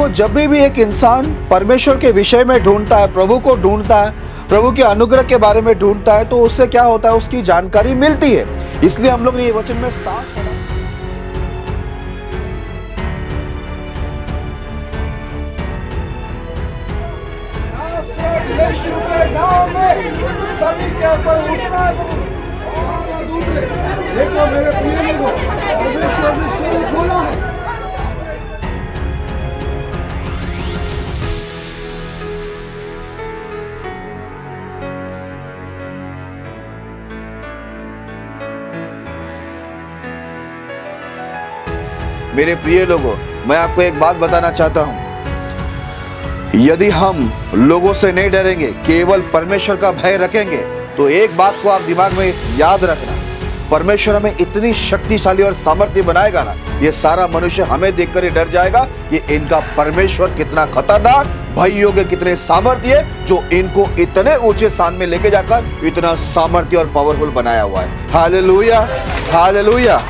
देखो, जब भी एक इंसान परमेश्वर के विषय में ढूंढता है, प्रभु को ढूंढता है, प्रभु के अनुग्रह के बारे में ढूंढता है, तो उससे क्या होता है, उसकी जानकारी मिलती है। इसलिए हम लोग ने ये वचन में साफ पढ़ा। यीशु के नाम में सभी के ऊपर उठना है। देखो मेरे प्रिय लोगों, परमेश्वर ने स्वर्ग खोला है। मेरे प्रिय लोगों, मैं आपको एक बात बताना चाहता हूं, यदि हम लोगों से नहीं डरेंगे, केवल परमेश्वर का भय रखेंगे, तो एक बात को आप दिमाग में याद रखना, परमेश्वर हमें इतनी शक्तिशाली और सामर्थ्य बनाएगा ना, ये सारा मनुष्य हमें देखकर ही डर जाएगा कि इनका परमेश्वर कितना खतरनाक, भय योग्य, कितने सामर्थ्य है, जो इनको इतने ऊंचे स्थान में लेके जाकर इतना सामर्थ्य और पावरफुल बनाया हुआ है। Hallelujah, hallelujah.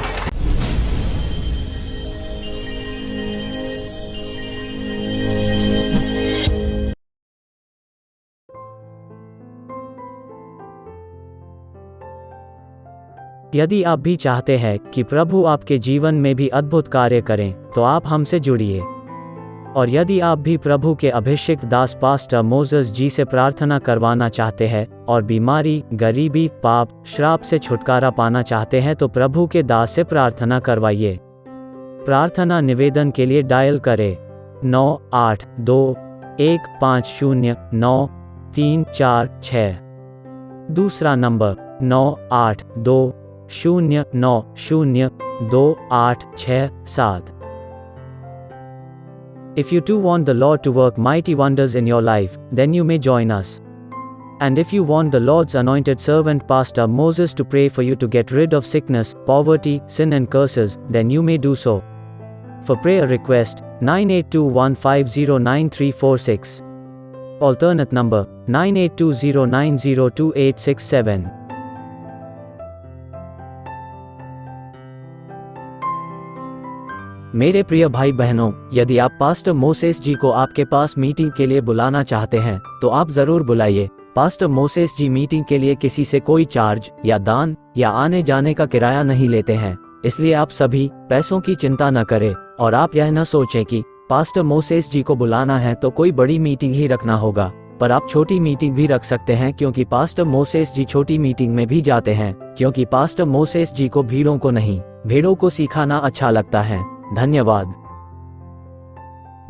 यदि आप भी चाहते हैं कि प्रभु आपके जीवन में भी अद्भुत कार्य करें, तो आप हमसे जुड़िए। और यदि आप भी प्रभु के अभिषिक्त दास पास्टर मोसेस जी से प्रार्थना करवाना चाहते हैं और बीमारी, गरीबी, पाप, श्राप से छुटकारा पाना चाहते हैं, तो प्रभु के दास से प्रार्थना करवाइए। प्रार्थना निवेदन के लिए डायल करें 9821509346। दूसरा number 9820902867। If you too want the Lord to work mighty wonders in your life, then you may join us. And if you want the Lord's anointed servant Pastor Moses to pray for you to get rid of sickness, poverty, sin and curses, then you may do so. For prayer request, 9821509346. Alternate number, 9820902867. मेरे प्रिय भाई बहनों, यदि आप pastor Moses जी को आपके पास meeting के लिए बुलाना चाहते हैं, तो आप जरूर बुलाइए। पास्टर मोसेस जी मीटिंग के लिए किसी से कोई चार्ज या दान या आने जाने का किराया नहीं लेते हैं, इसलिए आप सभी पैसों की चिंता न करें और आप यह न सोचें कि पास्टर मोसेस जी को बुलाना है तो कोई बड़ी मीटिंग ही रखना होगा। पर आप छोटी मीटिंग भी रख सकते हैं, क्योंकि पास्टर मोसेस जी छोटी मीटिंग में भी जाते हैं, क्योंकि पास्टर मोसेस जी को भीड़ों को नहीं, भेड़ों को सिखाना अच्छा लगता है। धन्यवाद।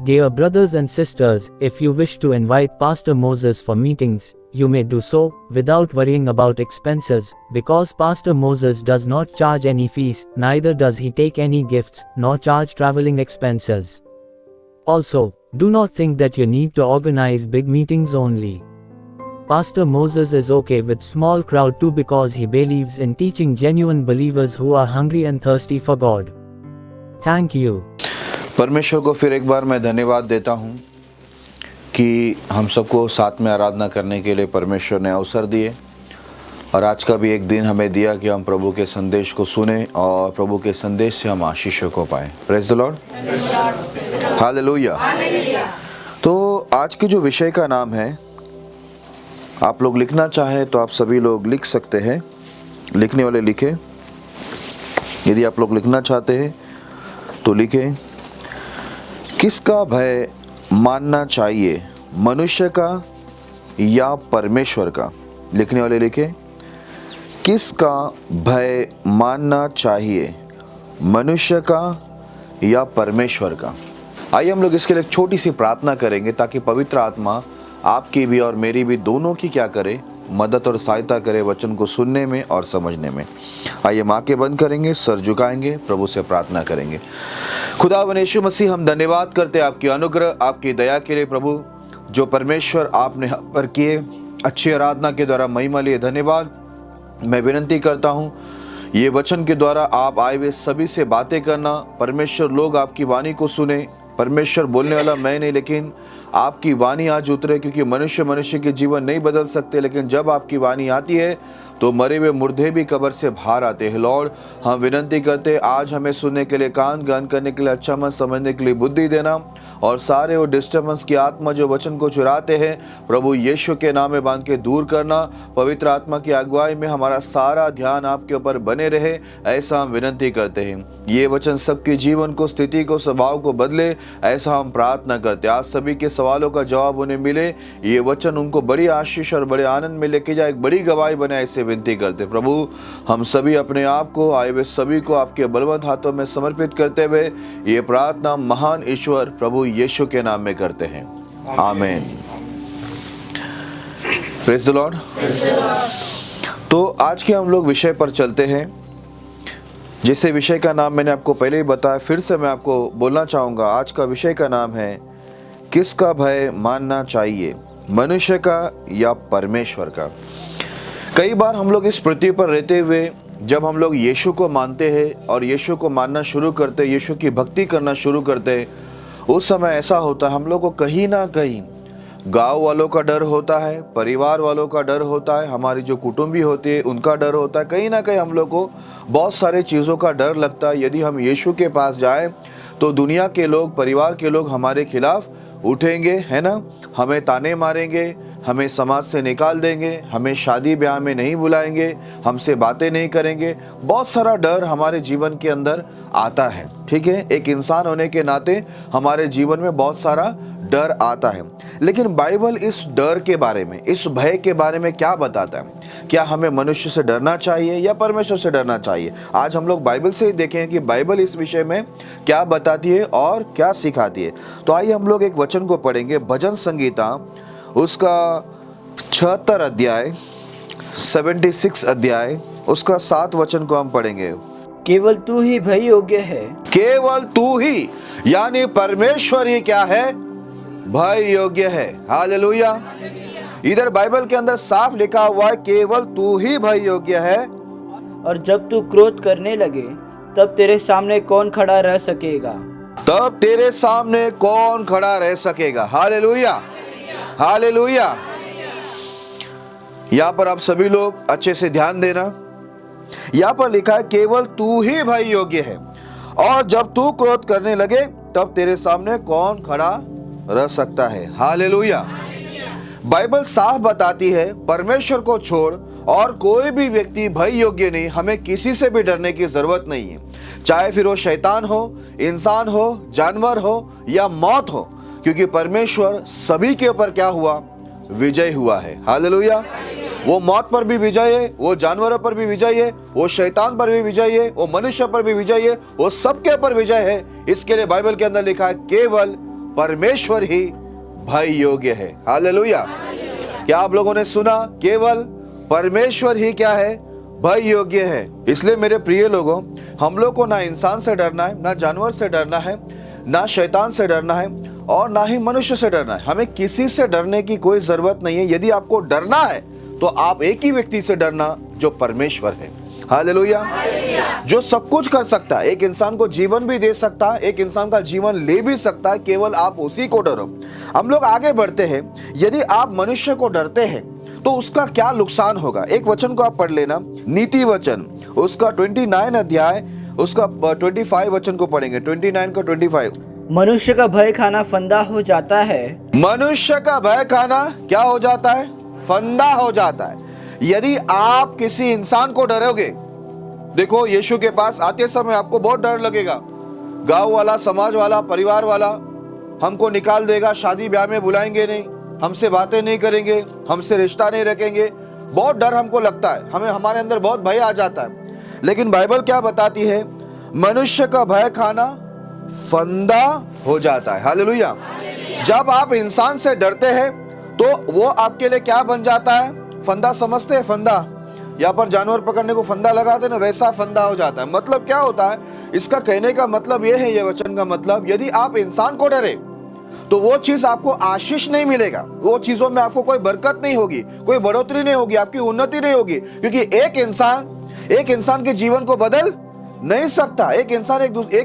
Dear brothers and sisters, if you wish to invite Pastor Moses for meetings, you may do so without worrying about expenses, because Pastor Moses does not charge any fees, neither does he take any gifts, nor charge traveling expenses. Also, do not think that you need to organize big meetings only. Pastor Moses is okay with small crowd too, because he believes in teaching genuine believers who are hungry and thirsty for God. Thank you. परमेश्वर को फिर एक बार मैं धन्यवाद देता हूँ कि हम सबको साथ में आराधना करने के लिए परमेश्वर ने अवसर दिए, और आज का भी एक दिन हमें दिया कि हम प्रभु के संदेश को सुने और प्रभु के संदेश से हम आशीषों को पाएं। Praise the Lord, hallelujah. तो आज के जो विषय का नाम है, आप लोग लिखना चाहें तो आप सभी लोग लिख सकते हैं, लिखने वाले लिखें। यदि आप लोग लिखना चाहते हैं तो लिखें, किसका भय मानना चाहिए, मनुष्य का या परमेश्वर का। लिखने वाले लिखें, किसका भय मानना चाहिए, मनुष्य का या परमेश्वर का। आइए हम लोग इसके लिए एक छोटी सी प्रार्थना करेंगे, ताकि पवित्र आत्मा आपकी भी और मेरी भी दोनों की क्या करे, मदद और सहायता करे वचन को सुनने में और समझने में। आइए हम आंखें बंद करेंगे, सर झुकाएंगे, प्रभु से प्रार्थना करेंगे। खुदावन यीशु मसीह, हम धन्यवाद करते हैं आपकी अनुग्रह, आपकी दया के लिए प्रभु, जो परमेश्वर आपने हम पर किए अच्छी आराधना के द्वारा महिमा लिए धन्यवाद। मैं विनती करता हूँ, ये वचन के द्वारा आप आए हुए सभी से बातें करना। परमेश्वर, लोग आपकी वाणी को सुने। परमेश्वर, बोलने वाला मैं नहीं, लेकिन आपकी वाणी आज उतरे, क्योंकि मनुष्य के जीवन नहीं बदल सकते, लेकिन जब आपकी वाणी आती है तो मरे हुए मुर्दे भी कब्र से बाहर आते हैं। लॉर्ड, हम विनंती करते आज हमें सुनने के लिए कान, गान करने के लिए अच्छा मन, समझने के लिए बुद्धि देना, और सारे वो डिस्टर्बेंस की आत्मा जो वचन को चुराते हैं प्रभु यीशु के नाम में बांध के दूर करना। पवित्र आत्मा की अगुवाई में हमारा सारा ध्यान आपके ऊपर बने रहे, ऐसा हम विनंती करते हैं। ये वचन सबके जीवन को, स्थिति को, स्वभाव को बदले, ऐसा हम प्रार्थना करते हैं। आज सभी के सवालों का जवाब उन्हें मिले, ये वचन उनको बड़ी आशीष और बड़े आनंद में लेके जाए, एक बड़ी गवाही बने, ऐसे विनती करते। प्रभु, हम सभी अपने आप को, आए हुए सभी को आपके बलवंत हाथों में समर्पित करते हुए ये प्रार्थना महान ईश्वर प्रभु यीशु के नाम में करते हैं, आमीन। Praise the Lord. तो आज के हम लोग विषय पर चलते हैं, जिसे विषय का नाम मैंने आपको पहले ही बताया, फिर से मैं आपको बोलना चाहूँगा। आज का विषय का नाम है, किसका भय मानना चाहिए, मनुष्य का या परमेश्वर का। कई बार हम लोग इस पृथ्वी पर रहते हुए जब हम लोग यीशु को मानते हैं और यीशु को मानना शुरू करते, यीशु की भक्ति करना शुरू करते, उस समय ऐसा होता है हम लोग को कहीं ना कहीं गांव वालों का डर होता है, परिवार वालों का डर होता है, हमारी जो कुटुंबी होती है उनका डर होता है, कहीं ना कहीं हम लोग को बहुत सारे चीज़ों का डर लगता है। यदि हम यीशु के पास जाएं तो दुनिया के लोग, परिवार के लोग हमारे खिलाफ उठेंगे, है ना, हमें ताने मारेंगे, हमें समाज से निकाल देंगे, हमें शादी ब्याह में नहीं बुलाएंगे, हमसे बातें नहीं करेंगे। बहुत सारा डर हमारे जीवन के अंदर आता है, ठीक है। एक इंसान होने के नाते हमारे जीवन में बहुत सारा डर आता है, लेकिन बाइबल इस डर के बारे में, इस भय के बारे में क्या बताता है? क्या हमें मनुष्य से डरना चाहिए या परमेश्वर से डरना चाहिए? आज हम लोग बाइबल से ही देखें कि बाइबल इस विषय में क्या बताती है और क्या सिखाती है। तो आइए हम लोग एक वचन को पढ़ेंगे, भजन संगीता उसका 76 अध्याय, 76 अध्याय, उसका 7 वचन को हम पढ़ेंगे। केवल तू ही भय योग्य है, केवल तू ही, यानी परमेश्वर ही क्या है? भय योग्य है। हालेलुया। इधर बाइबल के अंदर साफ लिखा हुआ है, केवल तू ही भय योग्य है। और जब तू क्रोध करने लगे तब तेरे सामने कौन खड़ा रह सकेगा? तब तेरे सामने कौन खड़ा रह सकेगा? Hallelujah, hallelujah. यहाँ पर आप सभी लोग अच्छे से ध्यान देना। यहाँ पर लिखा है केवल तू ही भय योग्य है, और जब तू क्रोध करने लगे तब तेरे सामने कौन खड़ा रह सकता है? हालेलुया। बाइबल साफ बताती है परमेश्वर को छोड़ और कोई भी व्यक्ति भय योग्य नहीं। हमें किसी से भी डरने की जरूरत नहीं है, चाहे फिर वो शैतान हो, इंसान हो, जानवर हो या मौत हो, क्योंकि परमेश्वर सभी के ऊपर क्या हुआ? विजय हुआ है। हालेलुया। वो मौत पर भी विजय है, वो जानवरों पर भी विजय है, वो शैतान पर भी विजय है, वो मनुष्य पर भी विजय है, वो सबके ऊपर विजय है। इसके लिए बाइबल के अंदर लिखा है केवल परमेश्वर ही भय योग्य है। हालेलुया। क्या आप लोगों ने सुना? केवल परमेश्वर ही क्या है? भय योग्य है। इसलिए मेरे प्रिय लोगों, हम लोग को ना इंसान से डरना है, ना जानवर से डरना है, ना शैतान से डरना है, और ना ही मनुष्य से डरना है। हमें किसी से डरने की कोई जरूरत नहीं है। यदि आपको डरना है तो आप एक ही व्यक्ति से डरना, जो परमेश्वर है। हालेलुया। जो सब कुछ कर सकता है, एक इंसान को जीवन भी दे सकता है, एक इंसान का जीवन ले भी सकता है, केवल आप उसी को डरो। हम लोग आगे बढ़ते हैं। यदि आप मनुष्य को डरते हैं तो उसका क्या नुकसान होगा? एक वचन को आप पढ़ लेना, नीति वचन उसका 29 अध्याय, उसका 25 वचन को पढ़ेंगे, 29 का 25। मनुष्य का भय खाना फंदा हो जाता है। मनुष्य का भय खाना क्या हो जाता है? फंदा हो जाता है। यदि आप किसी इंसान को डरोगे, देखो यीशु के पास आते समय आपको बहुत डर लगेगा। गांव वाला, समाज वाला, परिवार वाला हमको निकाल देगा, शादी ब्याह में बुलाएंगे नहीं, हमसे बातें नहीं करेंगे, हमसे रिश्ता नहीं रखेंगे, बहुत डर हमको लगता है, हमें हमारे अंदर बहुत भय आ जाता है। लेकिन बाइबल क्या बताती है? मनुष्य का भय खाना फंदा हो जाता है। हालेलुया। जब आप इंसान से डरते हैं तो वो आपके लिए क्या बन जाता है? फंदा समझते हैं? फंदा, यहाँ पर जानवर पकड़ने को फंदा लगाते ना, वैसा फंदा हो जाता है। मतलब क्या होता है? इसका कहने का मतलब यह है, ये वचन का मतलब, यदि आप इंसान को डरे तो वो चीज आपको आशीष नहीं मिलेगा, वो चीजों में आपको कोई बरकत नहीं होगी, कोई बढ़ोतरी नहीं होगी, आपकी उन्नति नहीं होगी, क्योंकि एक इंसान के जीवन को बदल नहीं सकता। एक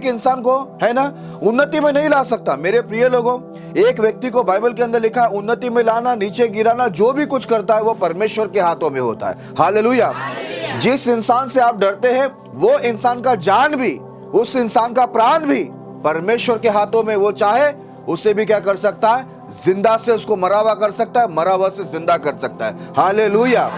इंसान को है ना उन्नति में नहीं ला सकता। मेरे प्रिय लोगों, एक व्यक्ति को बाइबल के अंदर लिखा है उन्नति में लाना, नीचे गिराना, जो भी कुछ करता है वो परमेश्वर के हाथों में होता है। हालेलुया। जिस इंसान से आप डरते हैं वो इंसान का जान भी, उस इंसान का प्राण भी परमेश्वर के हाथों में। वो चाहे उसे भी क्या कर सकता है, जिंदा से उसको मरा हुआ कर सकता है, मरा हुआ से जिंदा कर सकता है। हालेलुया।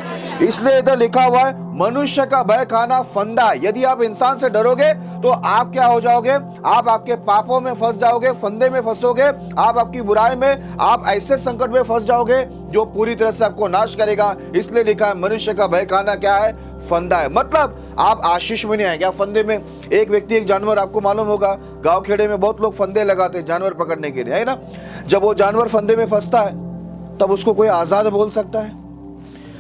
इसलिए इधर लिखा हुआ है मनुष्य का भय खाना फंदा। यदि आप इंसान से डरोगे तो आप क्या हो जाओगे, आप आपके पापों में फंस जाओगे, फंदे में फंसोगे, आप आपकी बुराई में, आप ऐसे संकट में फंस जाओगे जो पूरी तरह से आपको नाश करेगा। इसलिए लिखा है मनुष्य का भय खाना क्या है, फंदा है। मतलब आप आशीष में नहीं आएंगे, आप फंदे में। एक व्यक्ति, एक जानवर, आपको मालूम होगा गांव खेड़े में बहुत लोग फंदे लगाते हैं जानवर पकड़ने के लिए, है ना। जब वो जानवर फंदे में फंसता है तब उसको कोई आजाद बोल सकता है?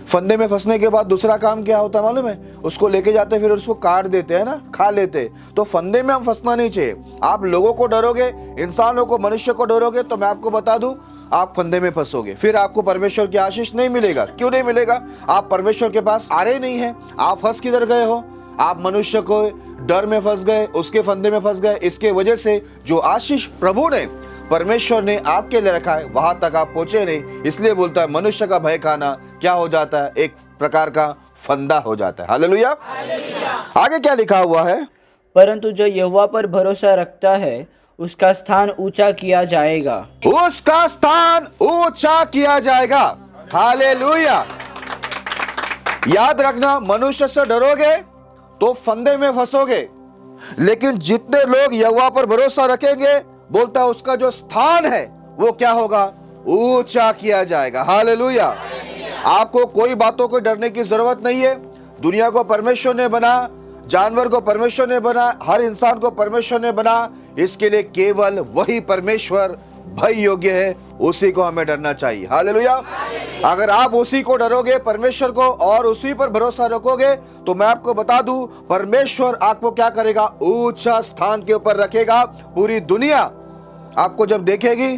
फंदे में फंसने के बाद दूसरा काम क्या होता है मालूम है, उसको लेके जाते फिर उसको काट देते हैं ना, खा लेते। तो फंदे में हम फंसना नहीं चाहिए। आप लोगों को डरोगे, इंसानों को, मनुष्य को डरोगे तो मैं आपको बता दूं आप फंदे में फंसोगे, फिर आपको परमेश्वर की आशीष नहीं मिलेगा। क्यों नहीं मिलेगा? आप परमेश्वर के पास आ रहे नहीं है। आप फंस किधर गए हो? आप मनुष्य को डर में फंस गए, उसके फंदे में फंस गए। इसके वजह से जो आशीष प्रभु ने, परमेश्वर ने आपके लिए रखा है वहां तक आप पहुंचे नहीं। इसलिए बोलता है मनुष्य का भय खाना क्या हो जाता है, एक प्रकार का फंदा हो जाता है। हालेलुया। आगे क्या लिखा हुआ है? परंतु जो यहोवा पर भरोसा रखता है उसका स्थान ऊंचा किया जाएगा। उसका स्थान ऊंचा किया जाएगा। हालेलुया। याद रखना, मनुष्य से डरोगे तो फंदे में फंसोगे, लेकिन जितने लोग यहोवा पर भरोसा रखेंगे, बोलता है उसका जो स्थान है वो क्या होगा, ऊंचा किया जाएगा। हालेलुया। आपको कोई बातों को डरने की जरूरत नहीं है। दुनिया को परमेश्वर ने बना, जानवर को परमेश्वर ने बना, हर इंसान को परमेश्वर ने बना। इसके लिए केवल वही परमेश्वर भय योग्य है, उसी को हमें डरना चाहिए। हालेलुया। अगर आप उसी को डरोगे, परमेश्वर को, और उसी पर भरोसा रखोगे, तो मैं आपको बता दूं परमेश्वर आपको क्या करेगा, ऊंचा स्थान के ऊपर रखेगा। पूरी दुनिया आपको जब देखेगी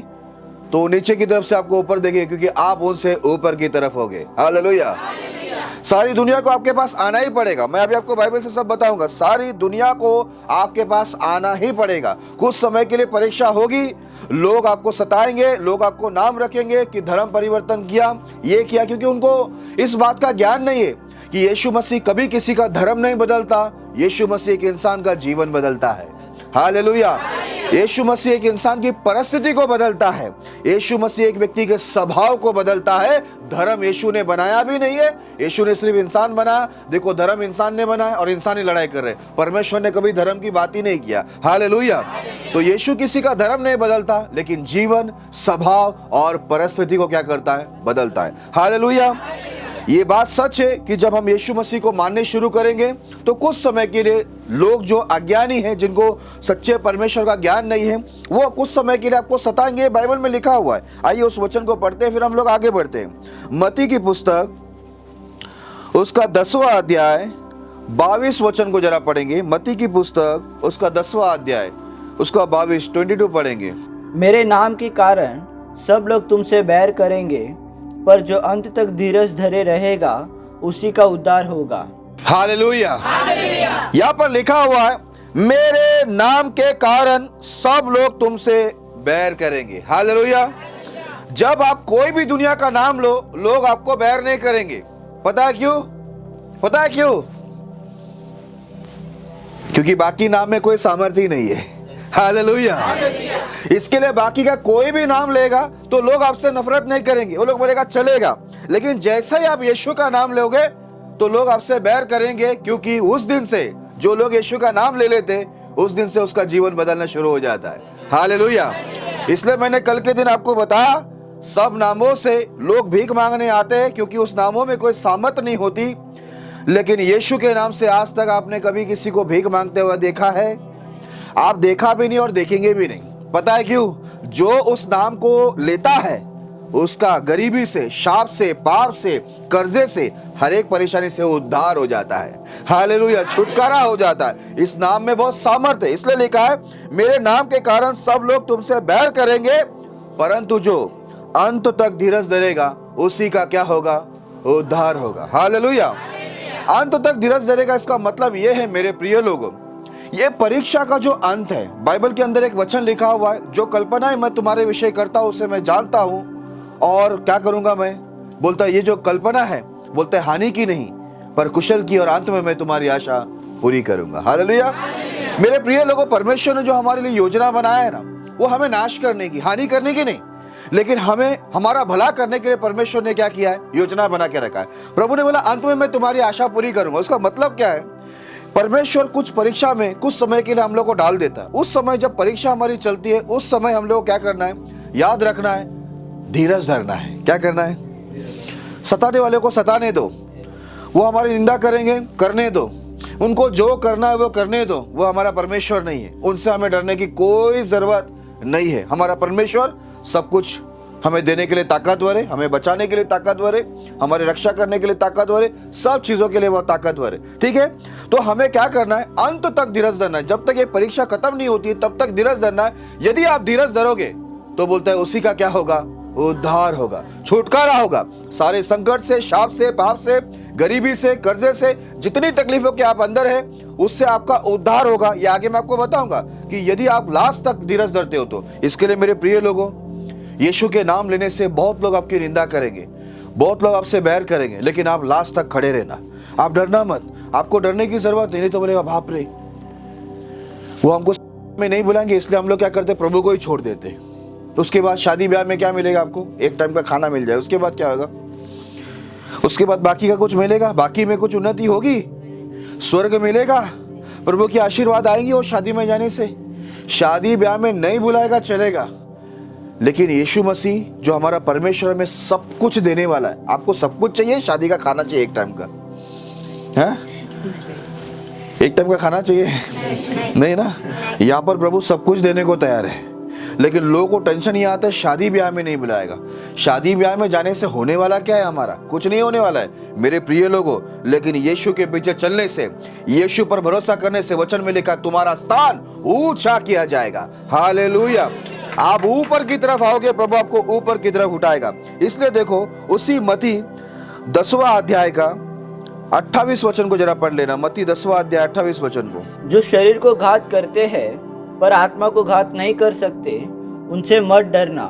तो नीचे की तरफ से आपको ऊपर देखेगी, क्योंकि आप उनसे ऊपर की तरफ होगे। हालेलुया। सारी दुनिया को आपके पास आना ही पड़ेगा। मैं अभी आपको बाइबल से सब बताऊंगा। सारी दुनिया को आपके पास आना ही पड़ेगा। कुछ समय के लिए परीक्षा होगी, लोग आपको सताएंगे, लोग आपको नाम रखेंगे कि धर्म परिवर्तन किया, ये किया, क्योंकि उनको इस बात का ज्ञान नहीं है कि यीशु मसीह कभी किसी का धर्म नहीं बदलता। यीशु मसीह एक इंसान का जीवन बदलता है। हालेलुया। यीशु मसीह एक इंसान की परिस्थिति को बदलता है। यीशु मसीह एक व्यक्ति के स्वभाव को बदलता है। धर्म यीशु ने बनाया भी नहीं है, यीशु ने सिर्फ इंसान बनाया। देखो, धर्म इंसान ने बनाया और इंसान ही लड़ाई कर रहे। परमेश्वर ने कभी धर्म की बात ही नहीं किया। हालेलुया। तो यीशु किसी का धर्म नहीं बदलता, लेकिन जीवन, स्वभाव और परिस्थिति को क्या करता है, बदलता है। हालेलुया। ये बात सच है कि जब हम यीशु मसीह को मानने शुरू करेंगे तो कुछ समय के लिए लोग जो अज्ञानी हैं, जिनको सच्चे परमेश्वर का ज्ञान नहीं है, वो कुछ समय के लिए आपको सताएंगे। बाइबल में लिखा हुआ है। आइए उस वचन को पढ़ते हैं, फिर हम लोग आगे बढ़ते हैं। मत्ती की पुस्तक उसका 10वां अध्याय 22 वचन को जरा पढ़ेंगे। मत्ती की पुस्तक उसका 10वां अध्याय उसका 22 पढ़ेंगे। मेरे नाम के कारण सब लोग तुमसे बैर करेंगे, पर जो अंत तक धीरज धरे रहेगा उसी का उद्धार होगा। हालेलुया। यहाँ पर लिखा हुआ है मेरे नाम के कारण सब लोग तुमसे बैर करेंगे। हालेलुया। जब आप कोई भी दुनिया का नाम लो, लोग आपको बैर नहीं करेंगे। पता है क्यों? पता है क्यों? क्योंकि बाकी नाम में कोई सामर्थ्य नहीं है। हालेलुया। इसके लिए बाकी का कोई भी नाम लेगा तो लोग आपसे नफरत नहीं करेंगे, वो लोग बोलेगा चलेगा। लेकिन जैसे ही आप यीशु का नाम लोगे तो लोग आपसे बैर करेंगे, क्योंकि उस दिन से जो लोग यीशु का नाम ले लेते, उस दिन से उसका जीवन बदलना शुरू हो जाता है। हालेलुया। इसलिए मैंने कल के दिन आपको बताया, सब नामों से लोग भीख मांगने आते हैं, क्योंकि उस नामों में कोई सामर्थ नहीं होती। लेकिन यीशु के नाम से आज तक आपने कभी किसी को भीख मांगते हुए देखा है? आप देखा भी नहीं और देखेंगे भी नहीं। पता है क्यों? जो उस नाम को लेता है उसका गरीबी से, शाप से, पाप से, कर्जे से, हर एक परेशानी से उद्धार हो जाता है। हालेलुया। छुटकारा हो जाता है। इस नाम में बहुत सामर्थ्य है। इसलिए लिखा है मेरे नाम के कारण सब लोग तुमसे बैर करेंगे, परंतु जो अंत तक धीरज धरेगा उसी का क्या होगा, उद्धार होगा। हालेलुया। अंत तक धीरज धरेगा, इसका मतलब यह है मेरे प्रिय लोगों ये परीक्षा का जो अंत है, बाइबल के अंदर एक वचन लिखा हुआ है, जो कल्पनाएं मैं तुम्हारे विषय करता हूं उसे मैं जानता हूं, और क्या करूंगा मैं, बोलता है ये जो कल्पना है, बोलता है हानि की नहीं पर कुशल की, और अंत में मैं तुम्हारी आशा पूरी करूंगा। हालेलुया। मेरे प्रिय लोगों, परमेश्वर ने जो हमारे लिए योजना बनाया है ना, वो हमें नाश करने की, हानि करने की नहीं, लेकिन हमें हमारा भला करने के लिए परमेश्वर ने क्या किया है, योजना बना के रखा है। प्रभु ने बोला अंत में मैं तुम्हारी आशा पूरी करूंगा। उसका मतलब क्या है, परमेश्वर कुछ परीक्षा में कुछ समय के लिए हम लोग को डाल देता है। उस समय जब परीक्षा हमारी चलती है, उस समय हम लोग को क्या करना है, याद रखना है, धीरज धरना है। क्या करना है, सताने वाले को सताने दो, वो हमारी निंदा करेंगे, करने दो, उनको जो करना है वो करने दो। वो हमारा परमेश्वर नहीं है, उनसे हमें डरने की कोई जरूरत नहीं है। हमारा परमेश्वर सब कुछ हमें देने के लिए ताकतवर है, हमें बचाने के लिए ताकतवर है, हमारी रक्षा करने के लिए ताकतवर है, सब चीजों के लिए वो ताकतवर है। ठीक है, तो हमें क्या करना है, अंत तक धीरज धरना है। जब तक ये परीक्षा खत्म नहीं होती तब तक धीरज धरना है। यदि आप धीरज धरोगे तो बोलता है उसी का क्या होगा, उद्धार होगा, छुटकारा होगा सारे संकट से, शाप से, पाप से, गरीबी से, कर्जे से, जितनी तकलीफों के आप अंदर है उससे आपका उद्धार होगा। ये आगे मैं आपको बताऊंगा कि यदि आप लास्ट तक धीरज धरते हो तो। इसके लिए मेरे प्रिय लोगों, यीशु के नाम लेने से बहुत लोग आपकी निंदा करेंगे, बहुत लोग आपसे बैर करेंगे, लेकिन आप लास्ट तक खड़े रहना। आप डरना मत, आपको डरने की जरूरत नहीं तो बोलेगा बाप रे, वो हमको में नहीं बुलाएंगे, इसलिए हम लोग क्या करते, प्रभु को ही छोड़ देते। उसके बाद शादी ब्याह में क्या मिलेगा आपको, एक टाइम का खाना मिल जाए, उसके बाद क्या होगा, उसके बाद बाकी का कुछ मिलेगा, बाकी में कुछ उन्नति होगी, स्वर्ग मिलेगा, प्रभु की आशीर्वाद आएंगी। और शादी में जाने से, शादी ब्याह में नहीं बुलाएगा चलेगा, लेकिन यीशु मसीह जो हमारा परमेश्वर में सब कुछ देने वाला है। आपको सब कुछ चाहिए, शादी का खाना चाहिए एक टाइम का, है एक टाइम का खाना चाहिए नहीं ना। यहाँ पर प्रभु सब कुछ देने को तैयार है, लेकिन लोगों को टेंशन ये आता है शादी ब्याह में नहीं बुलाएगा। शादी ब्याह में जाने से होने वाला क्या है, हमारा कुछ नहीं होने वाला है मेरे प्रिय लोगों। लेकिन यीशु के पीछे चलने से, यीशु पर भरोसा करने से, वचन में लिखा तुम्हारा स्थान ऊंचा किया जाएगा। हालेलुया। आप ऊपर की तरफ आओगे, प्रभु आपको ऊपर की तरफ उठाएगा। इसलिए देखो उसी मत्ती 10वां अध्याय का 28 वचन को जरा पढ़ लेना। मत्ती 10वां अध्याय 28 वचन को। जो शरीर को घात करते हैं पर आत्मा को घात नहीं कर सकते, उनसे मत डरना,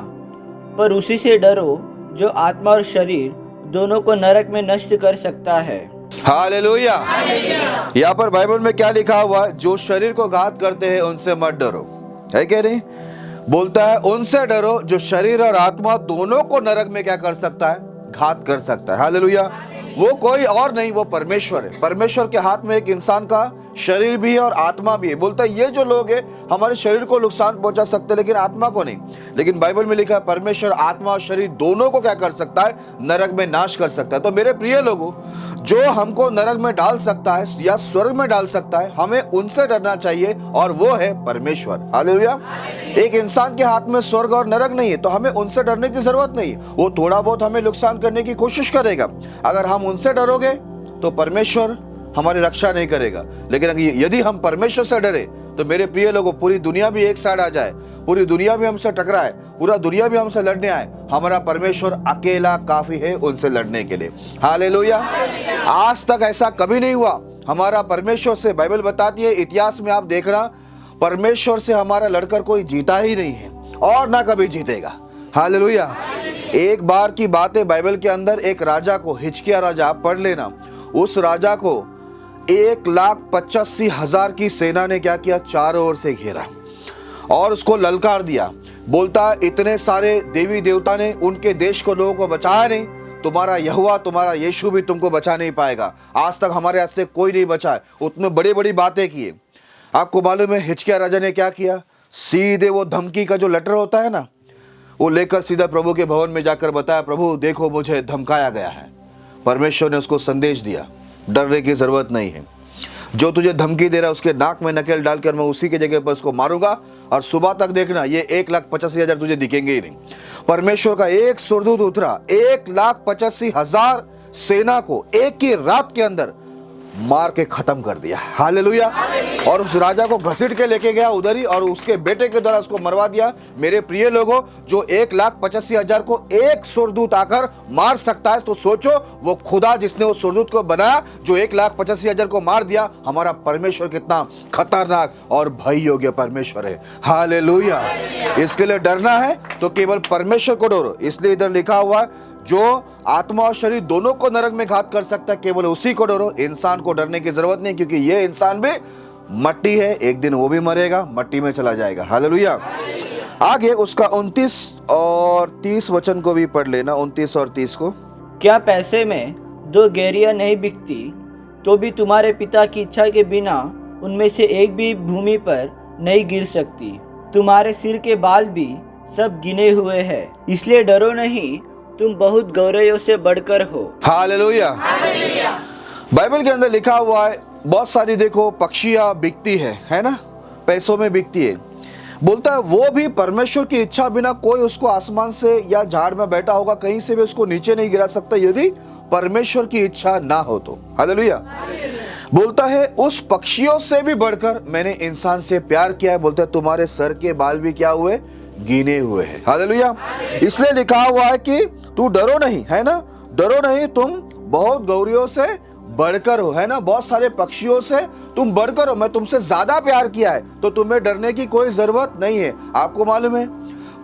पर उसी से डरो जो आत्मा और शरीर दोनों को नरक में नष्ट कर सकता है। हालेलुया। यहाँ पर बाइबल में क्या लिखा हुआ है, जो शरीर को घात करते हैं उनसे मत डरो, है क्या नहीं, बोलता है उनसे डरो जो शरीर और आत्मा दोनों को नरक में क्या कर सकता है, घात कर सकता है। हालेलुया। वो कोई और नहीं, वो परमेश्वर है। परमेश्वर के हाथ में एक इंसान का शरीर भी है और आत्मा भी है। बोलता है ये जो लोग हैं हमारे शरीर को नुकसान पहुंचा सकते हैं लेकिन आत्मा को नहीं। लेकिन बाइबल में लिखा है परमेश्वर आत्मा और शरीर दोनों को क्या कर सकता है, नरक में नाश कर सकता है। तो मेरे प्रिय लोगों, जो हमको नरक में डाल सकता है या स्वर्ग में डाल सकता है, हमें उनसे डरना चाहिए, और वो है परमेश्वर। हालेलुया। एक इंसान के हाथ में स्वर्ग और नरक नहीं है, तो हमें उनसे डरने की जरूरत नहीं। वो थोड़ा बहुत हमें नुकसान करने की कोशिश करेगा, अगर हम उनसे डरोगे तो परमेश्वर हमारी रक्षा नहीं करेगा। लेकिन यदि हम परमेश्वर से डरे तो मेरे प्रिय लोगों, पूरी दुनिया भी एक साइड आ जाए, पूरी दुनिया भी हमसे टकराए, पूरा दुनिया भी हमसे लड़ने आए, हमारा परमेश्वर अकेला काफी है उनसे लड़ने के लिए। हालेलुया। आज तक ऐसा कभी नहीं हुआ हमारा परमेश्वर से। बाइबल बताती है, इतिहास में आप देखना, परमेश्वर से हमारा लड़कर कोई जीता ही नहीं है और ना कभी जीतेगा। हालेलुया। एक बार की बात है, बाइबल के अंदर एक राजा को, हिजकिय्याह राजा, आप पढ़ लेना, उस राजा को 1,85,000 की सेना ने क्या किया, चारों ओर से घेरा और उसको ललकार दिया। बोलता इतने सारे देवी देवता ने उनके देश को, लोगों को बचाया नहीं, तुम्हारा यहोवा, तुम्हारा यीशु भी तुमको बचा नहीं पाएगा। आज तक हमारे हाथ से कोई नहीं बचा है। उतने बड़ी बड़ी बातें किए। आपको मालूम है हिजकिय्याह राजा ने क्या किया, सीधे वो धमकी का जो लेटर होता है ना, वो लेकर सीधा प्रभु के भवन में जाकर बताया, प्रभु देखो मुझे धमकाया गया है। परमेश्वर ने उसको संदेश दिया, डरने की जरूरत नहीं है, जो तुझे धमकी दे रहा है उसके नाक में नकेल डालकर मैं उसी की जगह पर उसको मारूंगा, और सुबह तक देखना ये 1,85,000 तुझे दिखेंगे ही नहीं। परमेश्वर का एक सुरदूत उतरा, 1,85,000 सेना को एक ही रात के अंदर मार के खत्म कर दिया। हालेलुया। और उस राजा को घसीट के लेके गया उधर ही और उसके बेटे के द्वारा उसको मरवा दिया। मेरे प्रिय लोगों, जो 1,85,000 को एक सुरदूत आकर मार सकता है, तो सोचो वो खुदा जिसने उस सुरदूत को बनाया, जो 1,85,000 को मार दिया, हमारा परमेश्वर कितना खतरनाक और भय योग्य परमेश्वर है। हालेलुया। इसके लिए डरना है तो केवल परमेश्वर को डरो। इसलिए इधर लिखा हुआ है, जो आत्मा और शरीर दोनों को नरक में घात कर सकता है, केवल उसी को डरो। इंसान को डरने की जरूरत नहीं, क्योंकि ये इंसान भी मट्टी है, एक दिन वो भी मरेगा, मट्टी में चला जाएगा। हालेलुया। आगे उसका 29 और 30 वचन को भी पढ़ लेना, 29 और 30 को। क्या पैसे में 2 गैरियां नहीं बिकती, तो भी तुम्हारे पिता की इच्छा के बिना उनमें से एक भी भूमि पर नहीं गिर सकती। तुम्हारे सिर के बाल भी सब गिने हुए हैं, इसलिए डरो नहीं, तुम बहुत गौरवों से बढ़कर हो। हालेलुया। बाइबल के अंदर लिखा हुआ है, बहुत सारी देखो पक्षियां बिकती है ना, पैसों में बिकती है। बोलता है वो भी परमेश्वर की इच्छा बिना कोई उसको आसमान से या झाड़ में बैठा होगा कहीं से भी उसको नीचे नहीं गिरा सकता, यदि परमेश्वर की इच्छा ना हो तो। हालेलुया। बोलता है उस पक्षियों से भी बढ़कर मैंने इंसान से प्यार किया है। बोलता है तुम्हारे सर के बाल भी क्या हुए, गिने हुए हैं। हालेलुया। इसलिए लिखा हुआ है कि तू डरो नहीं, है ना, डरो नहीं, तुम बहुत गौरियों से बढ़कर हो, है ना, बहुत सारे पक्षियों से तुम बढ़कर हो। मैं तुमसे ज्यादा प्यार किया है, तो तुम्हें डरने की कोई जरूरत नहीं है। आपको मालूम है,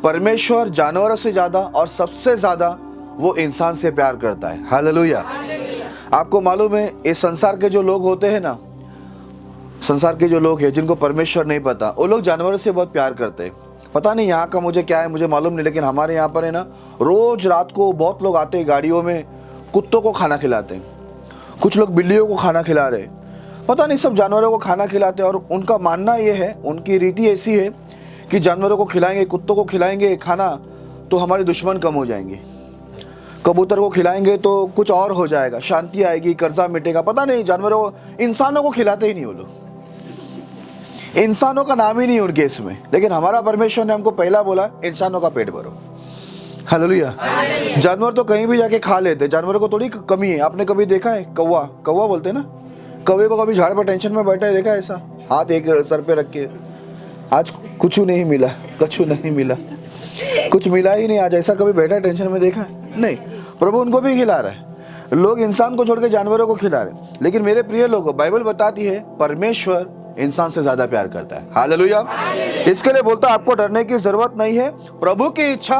परमेश्वर जानवरों से ज्यादा और सबसे ज्यादा वो इंसान से प्यार करता है। हालेलुया। आपको मालूम है, इस संसार के जो लोग होते हैं ना, संसार के जो लोग हैं जिनको परमेश्वर नहीं पता, वो लोग जानवरों से बहुत प्यार करते हैं। पता नहीं यहाँ का मुझे क्या है, मुझे मालूम नहीं, लेकिन हमारे यहाँ पर है ना, रोज रात को बहुत लोग आते हैं गाड़ियों में, कुत्तों को खाना खिलाते हैं, कुछ लोग बिल्लियों को खाना खिला रहे, पता नहीं सब जानवरों को खाना खिलाते हैं। और उनका मानना ये है, उनकी रीति ऐसी है कि जानवरों को खिलाएंगे, कुत्तों को खिलाएंगे खाना तो हमारे दुश्मन कम हो जाएंगे, कबूतर को खिलाएंगे तो कुछ और हो जाएगा, शांति आएगी, कर्जा मिटेगा। पता नहीं जानवरों को, इंसानों को खिलाते ही नहीं वो लोग, इंसानों का नाम ही नहीं उनके इसमें। लेकिन हमारा परमेश्वर ने हमको पहला बोला, इंसानों का पेट भरो। हालेलुया। जानवर तो कहीं भी जाके खा लेते, जानवरों को थोड़ी कमी है। आपने कभी देखा है कौवा, कौवा बोलते हैं ना, कौवे को कभी झाड़ पर टेंशन में बैठा है देखा है ऐसा, हाथ एक सर पे रख के, आज कुछ नहीं मिला, कुछ नहीं मिला, कुछ मिला ही नहीं आज, ऐसा कभी बैठा टेंशन में देखा है? नहीं। प्रभु उनको भी खिला रहा है। लोग इंसान को छोड़ के जानवरों को खिला रहे। लेकिन मेरे प्रिय लोगों, बाइबल बताती है परमेश्वर इंसान से ज्यादा प्यार करता है। हालेलुया। इसके लिए बोलता है आपको डरने की जरूरत नहीं है। प्रभु की इच्छा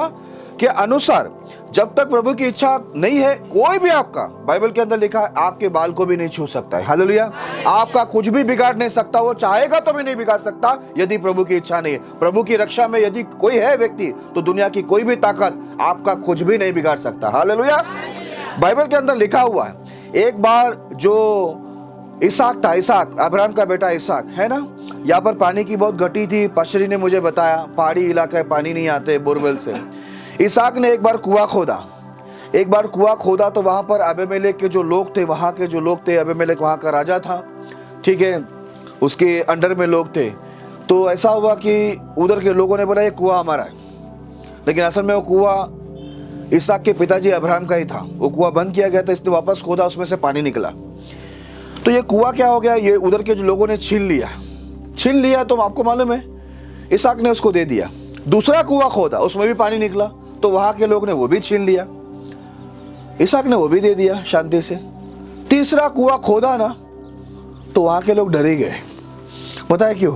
के अनुसार, जब तक प्रभु की इच्छा नहीं है, कोई भी आपका, बाइबल के अंदर लिखा है, आपके बाल को भी नहीं छू सकता है। हालेलुया। आपका कुछ भी बिगाड़ नहीं सकता, वो चाहेगा तो भी नहीं बिगाड़ सकता यदि प्रभु की इच्छा नहीं है। प्रभु की रक्षा में यदि कोई है व्यक्ति, तो दुनिया की कोई भी ताकत आपका कुछ भी नहीं बिगाड़ सकता। हालेलुया। बाइबल के अंदर लिखा हुआ है, एक बार जो इसाक था, इसाक अब्राहम का बेटा इसाक, है ना, यहाँ पर पानी की बहुत घटी थी। पशरी ने मुझे बताया, पहाड़ी इलाका है, पानी नहीं आते बोरवेल से। इसाक ने एक बार कुआं खोदा, तो वहां पर अबीमेलेक के जो लोग थे, वहां के जो लोग थे, अबीमेलेक वहां का राजा था, ठीक है, उसके अंडर में लोग थे। तो ऐसा हुआ कि उधर के लोगों ने बोला ये कुआं हमारा है, लेकिन असल में वो कुआं इसाक के पिताजी अब्राहम का ही था। वो कुआं बंद किया गया था, इसने वापस खोदा, उसमें से पानी निकला। तो ये कुआं क्या हो गया, ये उधर के जो लोगों ने छीन लिया। तो आपको मालूम है, इसाक ने उसको दे दिया। दूसरा कुआं खोदा, उसमें भी पानी निकला, तो वहां के लोग ने वो भी छीन लिया, इसाक ने वो भी दे दिया शांति से। तीसरा कुआं खोदा ना, तो वहां के लोग डरे गए। पता है क्यों?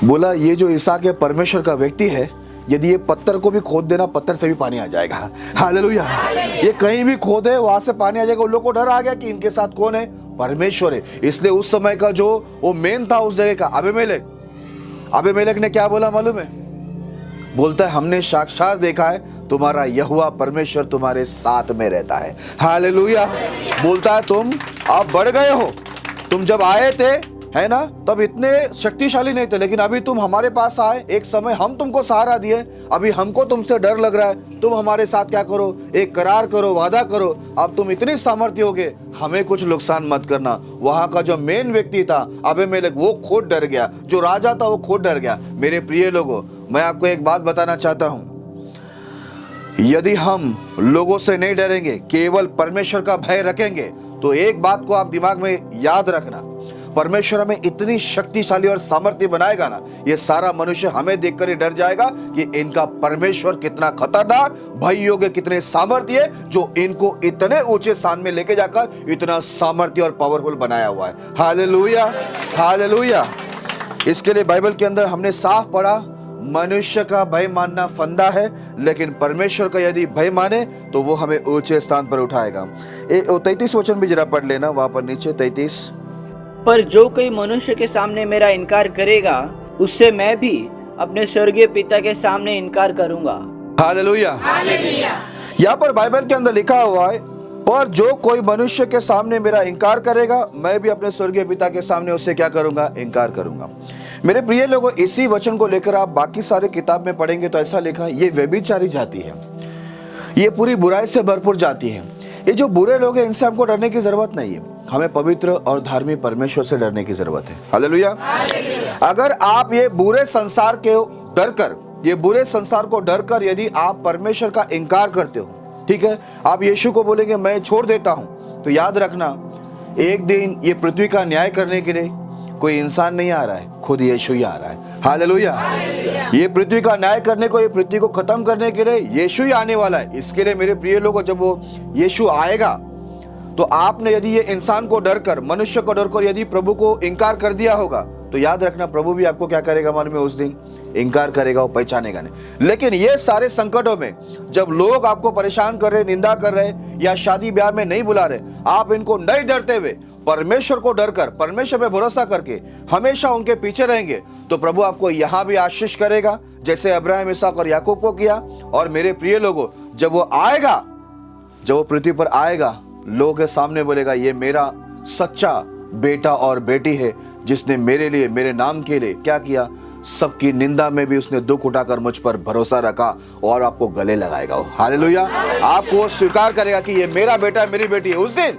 बोला ये जो इसाक है परमेश्वर का व्यक्ति है, यदि ये पत्थर को भी खोद देना, पत्थर से भी पानी आ जाएगा। हालेलुया। ये कहीं भी खोदे वहां से पानी आ जाएगा। उन लोगों को डर आ गया कि इनके साथ कौन है, परमेश्वर है। इसलिए उस समय का जो वो मेन था उस जगह का, अबीमेलेक ने क्या बोला मालूम है? बोलता है हमने साक्षात देखा है तुम्हारा यहोवा परमेश्वर तुम्हारे साथ में रहता है। हालेलुया। बोलता है तुम अब बढ़ गए हो, तुम जब आए थे, है ना, तब इतने शक्तिशाली नहीं थे, लेकिन अभी तुम हमारे पास आए, एक समय हम तुमको सहारा दिए, अभी हमको तुमसे डर लग रहा है, तुम हमारे साथ क्या करो, एक करार करो, वादा करो, अब तुम इतनी सामर्थ्य होगे, हमें कुछ नुकसान मत करना। वहां का जो मेन व्यक्ति था अबीमेलेक, वो खुद डर गया, जो राजा था वो खुद डर गया। मेरे प्रिय लोगों, मैं आपको एक बात बताना चाहता हूं, यदि हम लोगों से नहीं डरेंगे, केवल परमेश्वर का भय रखेंगे, तो एक बात को आप दिमाग में याद रखना, परमेश्वर हमें इतनी शक्तिशाली और सामर्थ्य बनाएगा ना, ये सारा मनुष्य हमें देखकर ही डर जाएगा कि इनका परमेश्वर कितना खतरनाक, भाई योग्य कितने सामर्थ्य है, जो इनको इतने ऊंचे स्थान में लेके जाकर इतना सामर्थ्य और पावरफुल बनाया हुआ है। Hallelujah, hallelujah. इसके लिए बाइबल के अंदर हमने साफ पढ़ा, मनुष्य का भय मानना फंदा है, लेकिन परमेश्वर का यदि भय माने तो वो हमें ऊंचे स्थान पर उठाएगा। 33 वचन भी जरा पढ़ लेना, वहां पर नीचे 33। पर जो कोई मनुष्य के सामने मेरा इनकार करेगा, उससे मैं भी अपने स्वर्गीय पिता के सामने इनकार करूंगा। हालेलुया। यहाँ पर बाइबल के अंदर लिखा हुआ है, पर जो कोई मनुष्य के सामने मेरा इनकार करेगा, मैं भी अपने स्वर्गीय पिता के सामने उससे क्या करूंगा? इनकार करूंगा। मेरे प्रिय लोगों, इसी वचन को लेकर आप बाकी सारे किताब में पढ़ेंगे तो ऐसा लिखा है, ये व्यभिचारी जाति है, ये पूरी बुराई से भरपूर जाति है। ये जो बुरे लोग हैं, इनसे हमको डरने की जरूरत नहीं है, हमें पवित्र और धार्मिक परमेश्वर से डरने की जरूरत है। हालेलुया। अगर आप ये बुरे संसार के डरकर, ये बुरे संसार को डरकर यदि आप परमेश्वर का इनकार करते हो, ठीक है, आप यीशु को बोलेंगे मैं छोड़ देता हूं, तो याद रखना एक दिन ये पृथ्वी का न्याय करने के लिए कोई इंसान नहीं आ रहा है, खुद यीशु ही आ रहा है। हालेलुया। ये पृथ्वी का न्याय करने को, ये पृथ्वी को खत्म करने के लिए यीशु ही आने वाला है। इसके लिए मेरे प्रिय लोगों, जब वो यीशु आएगा तो आपने यदि ये इंसान को डरकर, मनुष्य को डरकर यदि प्रभु को इनकार कर दिया होगा, तो याद रखना प्रभु भी आपको क्या करेगा? मन में उस दिन इनकार करेगा, वो पहचानेगा नहीं। लेकिन ये सारे संकटों में जब लोग आपको परेशान कर रहे, निंदा कर रहे या शादी ब्याह में नहीं बुला रहे, आप इनको नहीं डरते हुए परमेश्वर को डरकर, परमेश्वर पे भरोसा करके हमेशा उनके पीछे रहेंगे, तो प्रभु आपको यहां भी आशीष करेगा, जैसे अब्राहम, इसहाक और याकूब को किया। और मेरे प्रिय लोगों, जब वो आएगा, जब वो पृथ्वी पर आएगा, लोगों के सामने बोलेगा ये मेरा सच्चा बेटा और बेटी है, जिसने मेरे लिए, मेरे नाम के लिए क्या किया? सबकी निंदा में भी उसने दुख उठाकर मुझ पर भरोसा रखा, और आपको गले लगाएगा। हालेलुया। आपको स्वीकार करेगा कि ये मेरा बेटा, मेरी बेटी है। उस दिन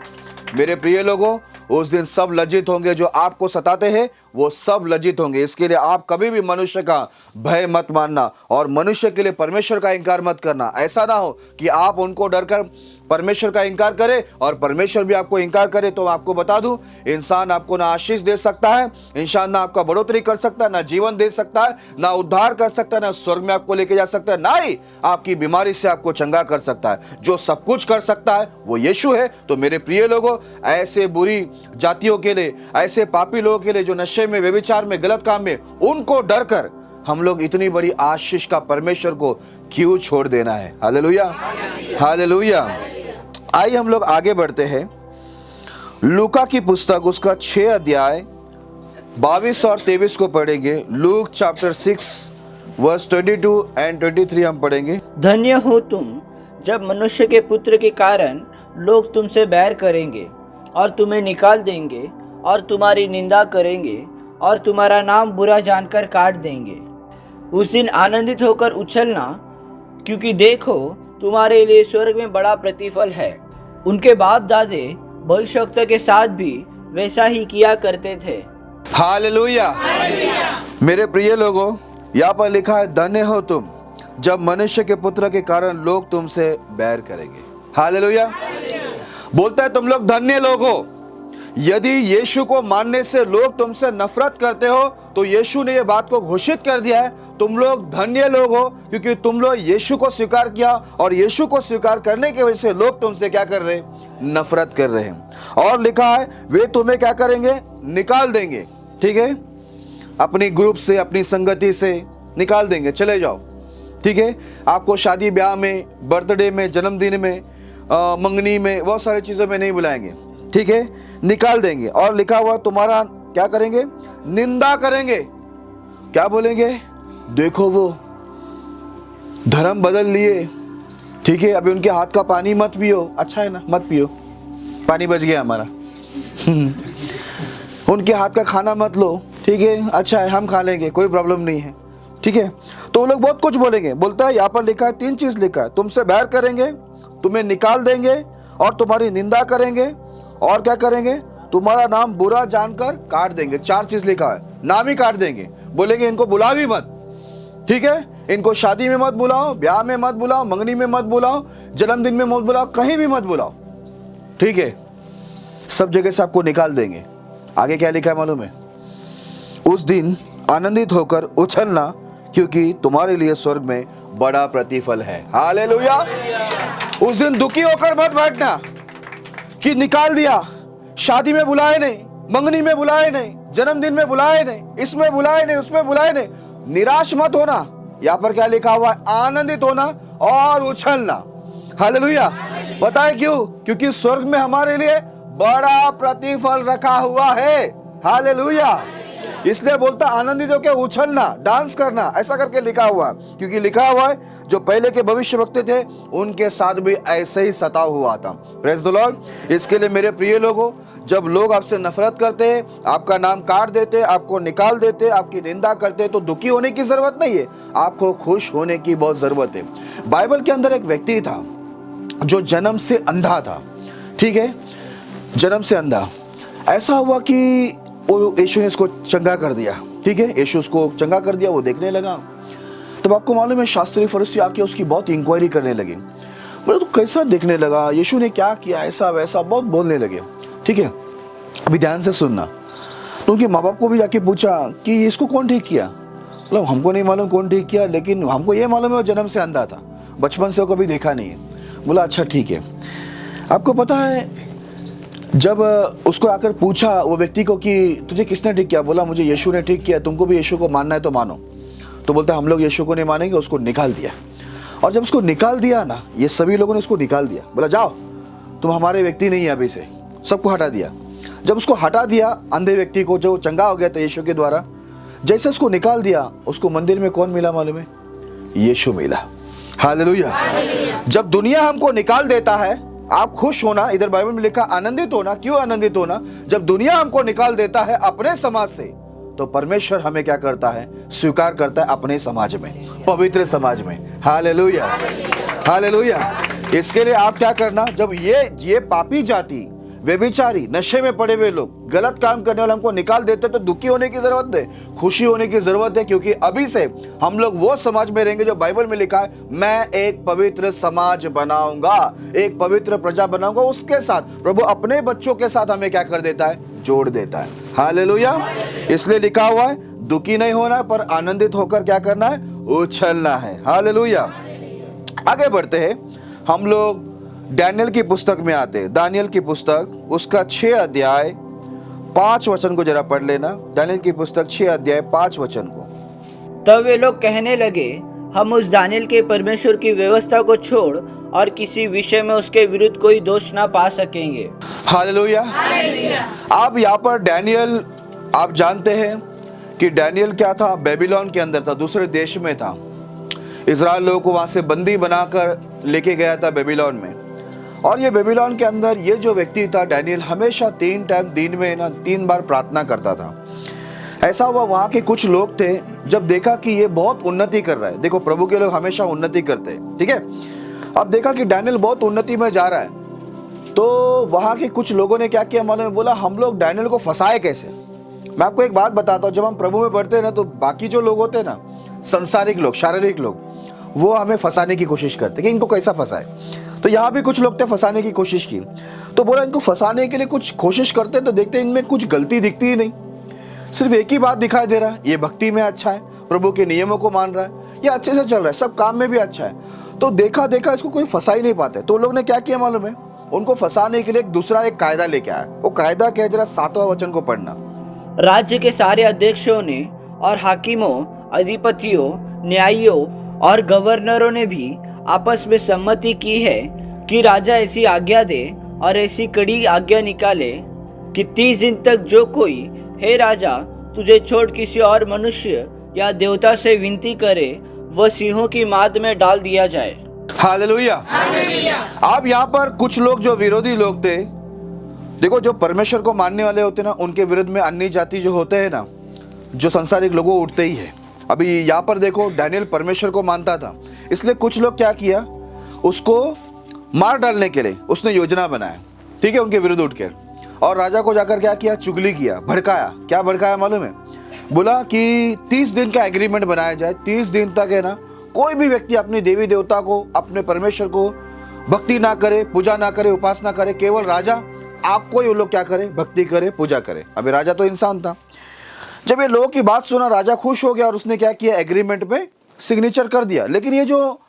मेरे प्रिय लोगों, उस दिन सब लज्जित होंगे, जो आपको सताते हैं वो सब लज्जित होंगे। इसके लिए आप कभी भी मनुष्य का भय मत मानना और मनुष्य के लिए परमेश्वर का इनकार मत करना। ऐसा ना हो कि आप उनको डरकर परमेश्वर का इनकार करे और परमेश्वर भी आपको इनकार करे। तो आपको बता दूं, इंसान आपको ना आशीष दे सकता है, इंसान ना आपका बढ़ोतरी कर सकता है, ना जीवन दे सकता है, ना उद्धार कर सकता है, ना स्वर्ग में आपको लेके जा सकता है, ना ही आपकी बीमारी से आपको चंगा कर सकता है। जो सब कुछ कर सकता है वो यीशु है। तो मेरे प्रिय लोगों, ऐसे बुरी जातियों के लिए, ऐसे पापी लोगों के लिए जो नशे में, व्यभिचार में, गलत काम में, उनको डर कर हम लोग इतनी बड़ी आशीष का परमेश्वर को क्यों छोड़ देना है? Hallelujah, hallelujah. आइए हम लोग आगे बढ़ते हैं। लूका की पुस्तक, उसका 6 अध्याय 22 और 23 को पढ़ेंगे। लूक चैप्टर 6 वर्स 22 एंड 23 हम पढ़ेंगे। धन्य हो तुम जब मनुष्य के पुत्र के कारण लोग तुमसे बैर करेंगे और तुम्हें निकाल देंगे और तुम्हारी निंदा करेंगे और तुम्हारा नाम बुरा जानकर काट देंगे। उस दिन आनंदित होकर उछलना, क्योंकि देखो तुम्हारे लिए स्वर्ग में बड़ा प्रतिफल है। उनके बाप दादे भविष्यवक्ता के साथ भी वैसा ही किया करते थे। हालेलुया। मेरे प्रिय लोगों, यहाँ पर लिखा है, धन्य हो तुम जब मनुष्य के पुत्र के कारण लोग तुमसे बैर करेंगे। हालेलुया। बोलता है तुम लोग धन्य लोग हो। यदि यीशु को मानने से लोग तुमसे नफरत करते हो, तो यीशु ने यह बात को घोषित कर दिया है, तुम लोग धन्य लोग हो, क्योंकि तुम लोग यीशु को स्वीकार किया, और यीशु को स्वीकार करने की वजह से लोग तुमसे क्या कर रहे हैं? नफरत कर रहे हैं। और लिखा है वे तुम्हें क्या करेंगे? निकाल देंगे। ठीक है, अपनी ग्रुप से, अपनी संगति से निकाल देंगे, चले जाओ। ठीक है, आपको शादी ब्याह में, बर्थडे में, जन्मदिन में, मंगनी में, बहुत सारी चीजों में नहीं बुलाएंगे। ठीक है, निकाल देंगे। और लिखा हुआ तुम्हारा क्या करेंगे? निंदा करेंगे। क्या बोलेंगे? देखो वो धर्म बदल लिए। ठीक है, अभी उनके हाथ का पानी मत पियो। अच्छा है ना, मत पियो, पानी बच गया हमारा। उनके हाथ का खाना मत लो। ठीक है, अच्छा है, हम खा लेंगे, कोई प्रॉब्लम नहीं है। ठीक है, तो वो लोग बहुत कुछ बोलेंगे। बोलता है यहाँ पर लिखा है, 3 चीज लिखा है, तुमसे बैर करेंगे, तुम्हें निकाल देंगे और तुम्हारी निंदा करेंगे, और क्या करेंगे? तुम्हारा नाम बुरा जानकर काट देंगे। 4 चीज लिखा है, नाम ही काट देंगे। बोलेंगे इनको बुला भी मत। ठीक है, इनको शादी में मत बुलाओ, ब्याह में मत बुलाओ, मंगनी में मत बुलाओ, जन्मदिन में मत बुलाओ, कहीं भी मत बुलाओ। ठीक है, सब जगह से आपको निकाल देंगे। आगे क्या लिखा है मालूम है? उस दिन आनंदित होकर उछलना, क्योंकि तुम्हारे लिए स्वर्ग में बड़ा प्रतिफल है। हालेलुया। उस दिन दुखी होकर मत बैठना कि निकाल दिया, शादी में बुलाए नहीं, मंगनी में बुलाए नहीं, जन्मदिन में बुलाए नहीं, इसमें बुलाए नहीं, उसमें बुलाए नहीं। निराश मत होना। यहाँ पर क्या लिखा हुआ है? आनंदित होना और उछलना। हालेलुया। पता है क्यों? क्योंकि स्वर्ग में हमारे लिए बड़ा प्रतिफल रखा हुआ है। हालेलुया। इसलिए बोलता आनंदित होकर उछलना, डांस करना, ऐसा करके लिखा हुआ है। क्योंकि लिखा हुआ है जो पहले के भविष्यवक्ता थे उनके साथ भी ऐसे ही सता हुआ था। Praise the Lord. इसके लिए मेरे प्रिय लोगों, जब लोग आपसे नफरत करते हैं, आपका नाम काट देते, आपको निकाल देते, आपकी निंदा करते, तो दुखी होने की जरूरत नहीं है, आपको खुश होने की बहुत जरूरत है। बाइबल के अंदर एक व्यक्ति था जो जन्म से अंधा था। ठीक है, जन्म से अंधा। ऐसा हुआ कि वो यीशु ने इसको चंगा कर दिया। ठीक है, यीशु उसको चंगा कर दिया, वो देखने लगा। तब आपको मालूम है शास्त्री फरीसी आके उसकी बहुत इंक्वायरी करने लगे। बोले तो कैसा देखने लगा, यीशु ने क्या किया, ऐसा वैसा बहुत बोलने लगे। ठीक है, अभी ध्यान से सुनना। तो उनके माँ बाप को भी जाके पूछा कि इसको कौन ठीक किया? मतलब हमको नहीं मालूम कौन ठीक किया, लेकिन हमको ये मालूम है वो जन्म से अंधा था, बचपन से वो कभी देखा नहीं है। बोला अच्छा ठीक है। आपको पता है जब उसको आकर पूछा वो व्यक्ति को कि तुझे किसने ठीक किया? बोला मुझे यीशु ने ठीक किया, तुमको भी यीशु को मानना है तो मानो। तो बोलता हम लोग यीशु को नहीं मानेंगे। उसको निकाल दिया। और जब उसको निकाल दिया ना, ये सभी लोगों ने उसको निकाल दिया। बोला जाओ, तुम हमारे व्यक्ति नहीं है, अभी से सबको हटा दिया। जब उसको हटा दिया, अंधे व्यक्ति को जो चंगा हो गया था यीशु के द्वारा, जैसे उसको निकाल दिया, उसको मंदिर में कौन मिला मालूम है? यीशु मिला। हालेलुया। जब दुनिया हमको निकाल देता है, आप खुश होना। इधर बाइबल में लिखा आनंदित होना। क्यों आनंदित होना? जब दुनिया हमको निकाल देता है अपने समाज से, तो परमेश्वर हमें क्या करता है? स्वीकार करता है अपने समाज में, पवित्र समाज में। हालेलुया। हालेलुया। इसके लिए आप क्या करना, जब ये पापी जाति, व्यभिचारी, नशे में पड़े हुए लोग, गलत काम करने वाले हमको निकाल देते, तो दुखी होने की जरूरत है, खुशी होने की जरूरत है। क्योंकि अभी से हम लोग वो समाज में रहेंगे जो बाइबल में लिखा है, मैं एक पवित्र समाज बनाऊंगा, एक पवित्र प्रजा बनाऊंगा। उसके साथ प्रभु अपने बच्चों के साथ हमें क्या कर देता है? जोड़ देता है। हालेलुया। इसलिए लिखा हुआ है दुखी नहीं होना है, पर आनंदित होकर क्या करना है? उछलना है। हालेलुया। आगे बढ़ते हैं हम लोग डैनियल की पुस्तक में आते हैं। दानियल की पुस्तक उसका 6 अध्याय 5 वचन को जरा पढ़ लेना। दानियल की पुस्तक 6 अध्याय 5 वचन को। तब वे लोग कहने लगे, हम उस दानियल के परमेश्वर की व्यवस्था को छोड़ और किसी विषय में उसके विरुद्ध कोई दोष ना पा सकेंगे। हालेलुया। अब यहाँ पर डैनियल, आप जानते हैं कि डैनियल क्या था? बेबीलोन के अंदर था, दूसरे देश में था। इजराइल लोगों को वहां से बंदी बनाकर लेके गया था बेबीलोन में। और ये बेबीलोन के अंदर ये जो व्यक्ति था डैनियल, हमेशा 3 टाइम दिन में ना 3 बार प्रार्थना करता था। ऐसा हुआ वहां के कुछ लोग थे, जब देखा कि ये बहुत उन्नति कर रहा है। देखो प्रभु के लोग हमेशा उन्नति करते हैं। ठीक है, अब देखा कि डैनियल बहुत उन्नति में जा रहा है, तो वहां के कुछ लोगों ने क्या किया मालूम है? बोला हम लोग डैनियल को फंसाए कैसे। मैं आपको एक बात बताता हूँ, जब हम प्रभु में बढ़ते हैं ना, तो बाकी जो लोग होते हैं ना, संसारिक लोग, शारीरिक लोग, वो हमें फंसाने की कोशिश करते कि इनको कैसा फंसाए। तो यहाँ भी कुछ लोग थे, फंसाने की कोशिश की। तो बोला इनको फंसाने के लिए कुछ कोशिश करते तो देखते इनमें कुछ गलती दिखती ही नहीं, सिर्फ एक ही बात दिखाई दे रहा है, ये भक्ति में अच्छा है, प्रभु के नियमों को मान रहा है, ये अच्छे से चल रहा है, सब काम में भी अच्छा है। तो देखा इसको कोई फंसा ही नहीं पाते। तो लोग ने क्या किया मालूम है? उनको फंसाने के लिए एक कायदा लेके आया। वो कायदा क्या है? जरा 7वां वचन को पढ़ना। राज्य के सारे अध्यक्षों ने और हाकिमों, अधिपतियों, न्यायियों और गवर्नरों ने भी आपस में सम्मति की है कि राजा ऐसी आज्ञा दे और ऐसी कड़ी आज्ञा निकाले कि 30 दिन तक जो कोई हे राजा तुझे छोड़ किसी और मनुष्य या देवता से विनती करे, वह सिंहों की माद में डाल दिया जाए। हालेलुया। अब यहाँ पर कुछ लोग जो विरोधी लोग थे, देखो जो परमेश्वर को मानने वाले होते ना, उनके विरुद्ध में अन्य जाति जो होते हैं ना, जो संसारिक लोग, वो उठते ही है। अभी यहाँ पर देखो डैनियल परमेश्वर को मानता था, इसलिए कुछ लोग क्या किया, उसको मार डालने के लिए उसने योजना बनाया। ठीक है, उनके विरुद्ध उठ के, और राजा को जाकर क्या किया? चुगली किया, भड़काया। क्या भड़काया मालूम है? बोला कि 30 दिन का एग्रीमेंट बनाया जाए, 30 दिन तक है ना कोई भी व्यक्ति अपनी देवी देवता को, अपने परमेश्वर को भक्ति ना करे, पूजा ना करे, उपासना करे, केवल राजा आपको ही वो लोग क्या करे, भक्ति करे, पूजा करे। अभी राजा तो इंसान था। जब ये लोगों की बात सुना राजा खुश हो गया और उसने क्या किया, एग्रीमेंट पे सिग्नेचर कर दिया। लेकिन ये जो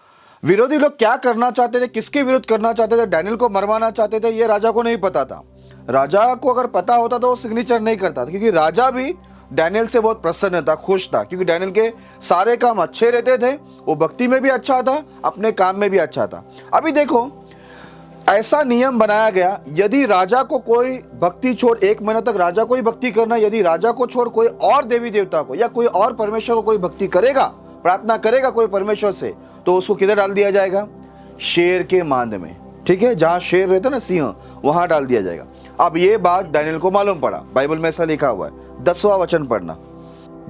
विरोधी लोग क्या करना चाहते थे, किसके विरुद्ध करना चाहते थे, डैनियल को मरवाना चाहते थे, ये राजा को नहीं पता था। राजा को अगर पता होता तो वो सिग्नेचर नहीं करता था, क्योंकि राजा भी डैनियल से बहुत प्रसन्न था, खुश था, क्योंकि डैनियल के सारे काम अच्छे रहते थे। वो भक्ति में भी अच्छा था, अपने काम में भी अच्छा था। अभी देखो, ऐसा नियम बनाया गया, यदि राजा को कोई भक्ति छोड़, 1 महीने तक राजा को ही भक्ति करना, यदि राजा को छोड़ कोई और देवी देवता को या कोई और परमेश्वर को कोई भक्ति करेगा, प्रार्थना करेगा कोई परमेश्वर से, तो उसको किधर डाल दिया जाएगा, शेर के मांद में। ठीक है, जहां शेर रहता ना, सिंह, वहां डाल दिया जाएगा। अब ये बात डैनियल को मालूम पड़ा, बाइबल में ऐसा लिखा हुआ है। 10वां वचन पढ़ना।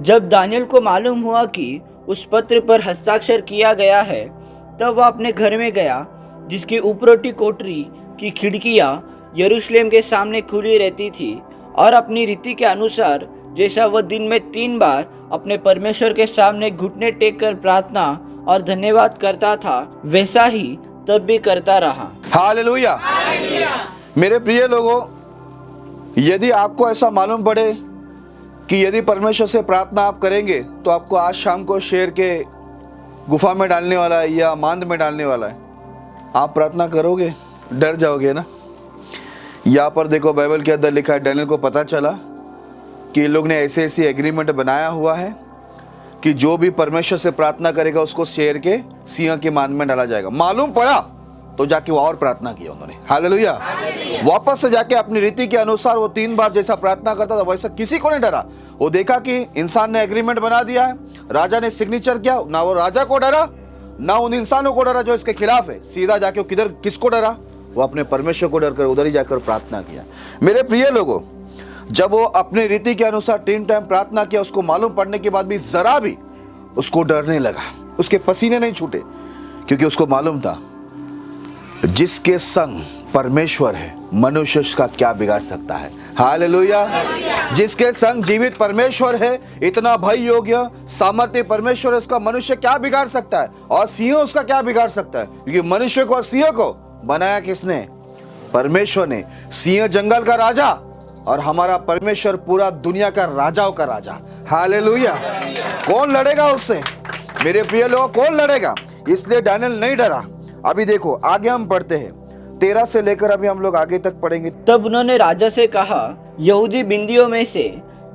जब दानियल को मालूम हुआ कि उस पत्र पर हस्ताक्षर किया गया है, तब वह अपने घर में गया, जिसकी ऊपरोटी कोठरी की खिड़कियां यरूशलेम के सामने खुली रहती थी, और अपनी रीति के अनुसार जैसा वह दिन में 3 बार अपने परमेश्वर के सामने घुटने टेक कर प्रार्थना और धन्यवाद करता था, वैसा ही तब भी करता रहा। हालेलुया। मेरे प्रिय लोगों, यदि आपको ऐसा मालूम पड़े कि यदि परमेश्वर से प्रार्थना आप करेंगे तो आपको आज शाम को शेर के गुफा में डालने वाला है या मांद में डालने वाला है, आप प्रार्थना करोगे? डर जाओगे ना। यहाँ पर देखो, बाइबल के अंदर लिखा है, डैनियल को पता चला कि ये लोग ने ऐसे ऐसी एग्रीमेंट बनाया हुआ है कि जो भी परमेश्वर से प्रार्थना करेगा उसको शेर के, सिंह के मांद में डाला जाएगा। मालूम पड़ा तो जाके वो और प्रार्थना किया उन्होंने। हालेलुया। वापस से जाके अपनी रीति के अनुसार वो 3 बार जैसा प्रार्थना करता था वैसा किसी को नहीं डरा। वो देखा कि इंसान ने एग्रीमेंट बना दिया है, राजा ने सिग्नेचर किया, ना वो राजा को डरा ना उन इंसानों को डरा जो इसके खिलाफ है। सीधा जाके किधर, किसको डरा? वो अपने परमेश्वर को डर कर उधर ही जाकर प्रार्थना किया। मेरे प्रिय लोगों, जब वो अपने रीति के अनुसार 3 टाइम प्रार्थना किया, उसको मालूम पड़ने के बाद भी जरा भी उसको डर नहीं लगा, उसके पसीने नहीं छूटे, क्योंकि उसको मालूम था जिसके संग परमेश्वर है, मनुष्य का क्या बिगाड़ सकता है। हालेलुया। जिसके संग जीवित परमेश्वर है, इतना भय योग्य सामर्थ्य परमेश्वर है, उसका मनुष्य क्या बिगाड़ सकता है? और सिंह उसका क्या बिगाड़ सकता है? क्योंकि मनुष्य को और सिंह को बनाया किसने? परमेश्वर ने। सिंह जंगल का राजा और हमारा परमेश्वर पूरा दुनिया का राजाओं का राजा। हालेलुया। कौन लड़ेगा उससे? मेरे प्रिय लोग, कौन लड़ेगा? इसलिए डैनियल नहीं डरा। अभी देखो, आगे हम पढ़ते हैं 13 से लेकर अभी हम लोग आगे तक पढ़ेंगे। तब उन्होंने राजा से कहा, यहूदी बिंदियों में से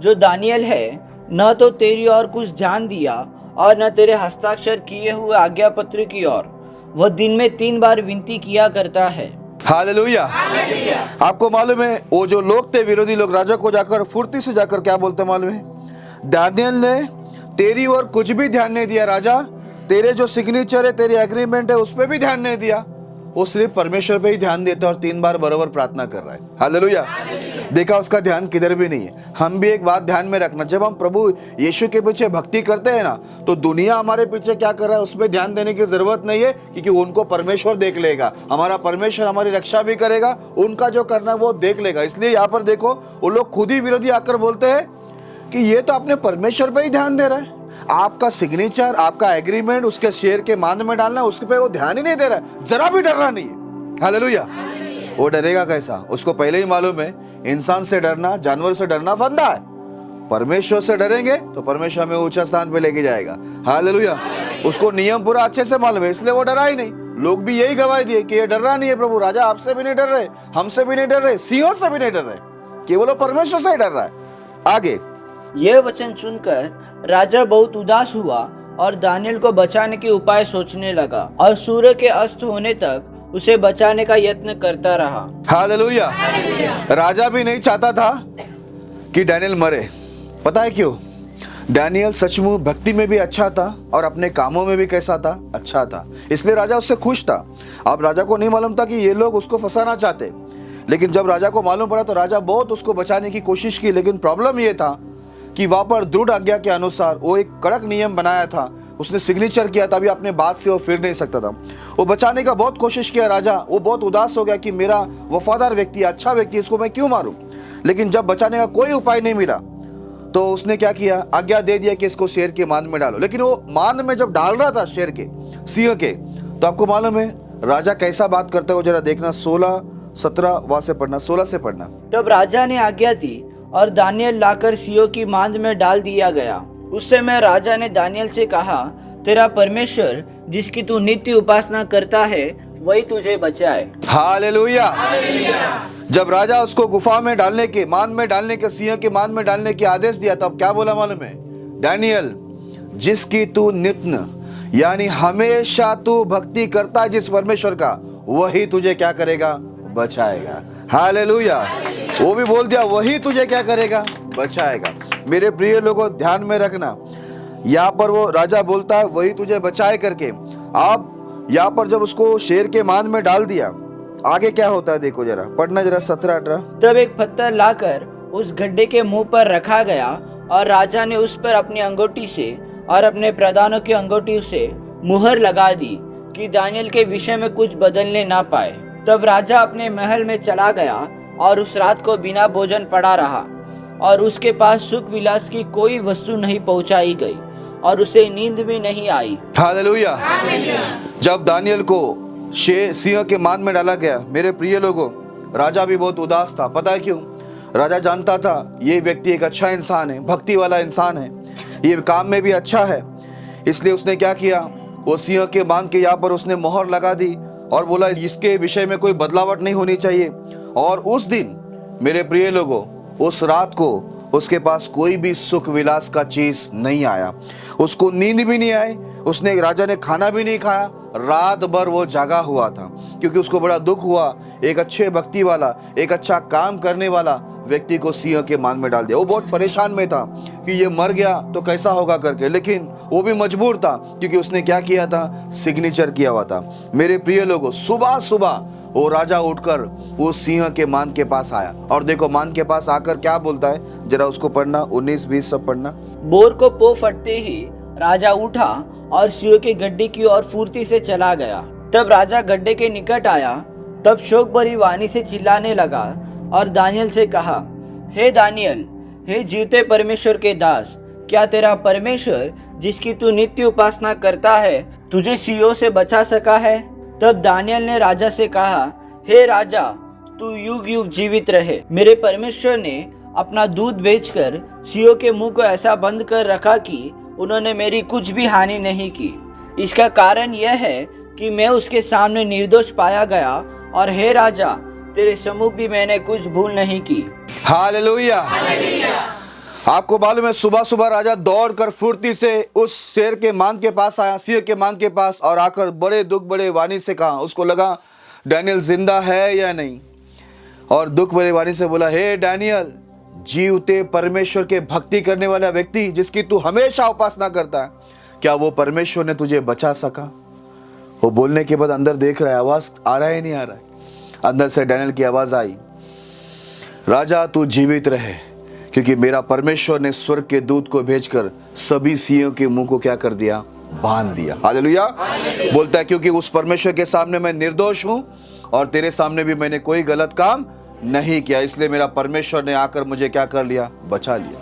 जो दानियल है, न तो तेरी ओर कुछ ध्यान दिया और न तेरे हस्ताक्षर किए हुए आज्ञा पत्र की ओर। वह दिन में 3 बार विनती किया करता है। हालेलुया। आपको मालूम है, वो जो लोग थे विरोधी लोग, राजा को जाकर फुर्ती से जाकर क्या बोलते मालूम है? दानियल ने तेरी ओर कुछ भी ध्यान नहीं दिया राजा, तेरे जो सिग्नेचर है, तेरी एग्रीमेंट है, उस पर भी ध्यान नहीं दिया। वो सिर्फ परमेश्वर पे ही ध्यान देता और 3 बार बराबर प्रार्थना कर रहा है। हालेलुया। देखा, उसका ध्यान किधर भी नहीं है। हम भी एक बात ध्यान में रखना, जब हम प्रभु यीशु के पीछे भक्ति करते हैं ना, तो दुनिया हमारे पीछे क्या कर रहा है उसमें ध्यान देने की जरूरत नहीं है, क्योंकि उनको परमेश्वर देख लेगा। हमारा परमेश्वर हमारी रक्षा भी करेगा, उनका जो करना है वो देख लेगा। इसलिए यहाँ पर देखो, वो लोग खुद ही विरोधी आकर बोलते हैं कि ये तो अपने परमेश्वर पे ही ध्यान दे रहा है, आपका सिग्नेचर, आपका एग्रीमेंट उसके शेर के मांद में डालना, उसके पे वो ध्यान ही नहीं दे रहा है, जरा भी डर रहा नहीं है। हालेलुया। वो डरेगा कैसा? उसको पहले ही मालूम है इंसान से डरना, जानवर से डरना फंदा है। परमेश्वर से डरेंगे तो परमेश्वर हमें ऊंचा स्थान पे लेके जाएगा। हालेलुया। उसको नियम पूरा अच्छे से मालूम है, इसलिए वो डरा ही नहीं। लोग भी यही गवाही दिए कि ये डर रहा नहीं है प्रभु, राजा आपसे भी नहीं डर रहे, हमसे भी नहीं डर रहे, सिंहों से भी नहीं डर रहे, केवल वो परमेश्वर से ही डर रहा है। आगे यह वचन सुनकर राजा बहुत उदास हुआ और दानियल को बचाने के उपाय सोचने लगा, और सूर्य के अस्त होने तक उसे बचाने का यत्न करता रहा। हालेलुया। राजा भी नहीं चाहता था कि डैनियल मरे। पता है क्यों? डैनियल सचमुच भक्ति में भी अच्छा था और अपने कामों में भी कैसा था? अच्छा था। इसलिए राजा उससे खुश था। अब राजा को नहीं मालूम था कि ये लोग उसको फंसाना चाहते, लेकिन जब राजा को मालूम पड़ा तो राजा बहुत उसको बचाने की कोशिश की। लेकिन प्रॉब्लम ये था कि वहां पर दृढ़ आज्ञा के अनुसार वो एक कड़क नियम बनाया था, उसने सिग्नेचर किया था, अभी अपने बात से वो फिर नहीं सकता था। वो बचाने का बहुत कोशिश किया राजा, वो बहुत उदास हो गया कि मेरा वफादार व्यक्ति, अच्छा व्यक्ति, इसको मैं क्यों मारूं? लेकिन जब बचाने का कोई उपाय नहीं मिला तो उसने क्या किया? आज्ञा दे दिया कि इसको शेर के मांद में डालो। लेकिन वो मांद में जब डाल रहा था शेर के, सिंह के, तो आपको मालूम है राजा कैसा बात करता है वो जरा देखना। 16 17 वहां से पढ़ना, 16 से पढ़ना। तब राजा ने आज्ञा दी और दानियल लाकर सियों की मांद में डाल दिया गया। उस समय राजा ने दानियल से कहा, तेरा परमेश्वर जिसकी तू नित्य उपासना करता है वही तुझे बचाए। हालेलुया। जब राजा उसको गुफा में डालने के, मान में डालने के, सिंह के मान में डालने के आदेश दिया, तब क्या बोला मालूम है? दानियल, जिसकी तू नित्य यानी हमेशा तू भक्ति करता है जिस परमेश्वर का, वही तुझे क्या करेगा? बचाएगा। हालेलुया। वो भी बोल दिया, वही तुझे क्या करेगा? बचाएगा। मेरे प्रिय लोगों, ध्यान में रखना, यहाँ पर वो राजा बोलता है वही तुझे बचाए करके। आप यहाँ पर जब उसको शेर के मान में डाल दिया, आगे क्या होता है देखो जरा, पढ़ना जरा 17-18। तब एक पत्थर लाकर उस गड्ढे के मुंह पर रखा गया और राजा ने उस पर अपनी अंगूठी से और अपने प्रधानों की अंगूठी से मुहर लगा दी कि दानियल के विषय में कुछ बदलने ना पाए। तब राजा अपने महल में चला गया और उस रात को बिना भोजन पड़ा रहा और उसके पास सुख विलास की कोई वस्तु नहीं पहुंचाई गई और उसे नींद भी नहीं आई। हालेलुया। जब दानियल को सिंह के मान में डाला गया, मेरे प्रिय लोगों, राजा भी बहुत उदास था। पता है क्यों? राजा जानता था ये व्यक्ति एक अच्छा इंसान है, भक्ति वाला इंसान है, ये काम में भी अच्छा है। इसलिए उसने क्या किया, वो सिंह के मान के यहाँ पर उसने मोहर लगा दी और बोला इसके विषय में कोई बदलावट नहीं होनी चाहिए। और उस दिन मेरे प्रिय लोगों, उस रात को उसके पास कोई भी सुख विलास का चीज नहीं आया, उसको नींद भी नहीं आई, उसने, राजा ने खाना भी नहीं खाया, रात भर वो जागा हुआ था, क्योंकि उसको बड़ा दुख हुआ, एक अच्छे भक्ति वाला, एक अच्छा काम करने वाला व्यक्ति को सिंह के मान में डाल दिया। वो बहुत परेशान में था कि ये मर गया तो कैसा होगा करके, लेकिन वो भी मजबूर था क्योंकि उसने क्या किया था? सिग्नेचर किया हुआ था। मेरे प्रिय लोगों, सुबह सुबह वो राजा उठकर वो सिंह के मान के पास आया और देखो मान के पास आकर क्या बोलता है, जरा उसको पढ़ना, 19-20 सब पढ़ना। बोर को पो फटते ही राजा उठा और सिंह के गड्ढे की ओर फुर्ती से चला गया। तब राजा गड्ढे के निकट आया, तब शोक भरी वाणी से चिल्लाने लगा और दानियल से कहा, हे दानियल, हे जीवते परमेश्वर के दास, क्या तेरा परमेश्वर जिसकी तू नित्य उपासना करता है तुझे सिंहों से बचा सका है? तब दानियल ने राजा से कहा, हे राजा, तू युग युग जीवित रहे। मेरे परमेश्वर ने अपना दूध बेचकर सिंहों के मुंह को ऐसा बंद कर रखा कि उन्होंने मेरी कुछ भी हानि नहीं की। इसका कारण यह है कि मैं उसके सामने निर्दोष पाया गया और हे राजा, तेरे सम्मुख भी मैंने कुछ भूल नहीं की। हालेलुया। आपको मालूम है, सुबह सुबह राजा दौड़कर फुर्ती से उस शेर के मान के पास आया, सिंह के मान के पास, और आकर बड़े दुख बड़े वाणी से कहा, उसको लगा डैनियल जिंदा है या नहीं, और दुख भरे वाणी से बोला, हे डैनियल, जीवते परमेश्वर के भक्ति करने वाला व्यक्ति जिसकी तू हमेशा उपासना करता है, क्या वो परमेश्वर ने तुझे बचा सका? वो बोलने के बाद अंदर देख रहा है, आवाज आ रहा है नहीं आ रहा है? अंदर से डैनियल की आवाज आई, राजा तू जीवित रहे, क्योंकि मेरा परमेश्वर ने स्वर्ग के दूत को भेजकर सभी सिंहों के मुंह को क्या कर दिया? बांध दिया। हालेलुया। बोलता है क्योंकि उस परमेश्वर के सामने मैं निर्दोष हूं और तेरे सामने भी मैंने कोई गलत काम नहीं किया, इसलिए मेरा परमेश्वर ने आकर मुझे क्या कर लिया? बचा लिया।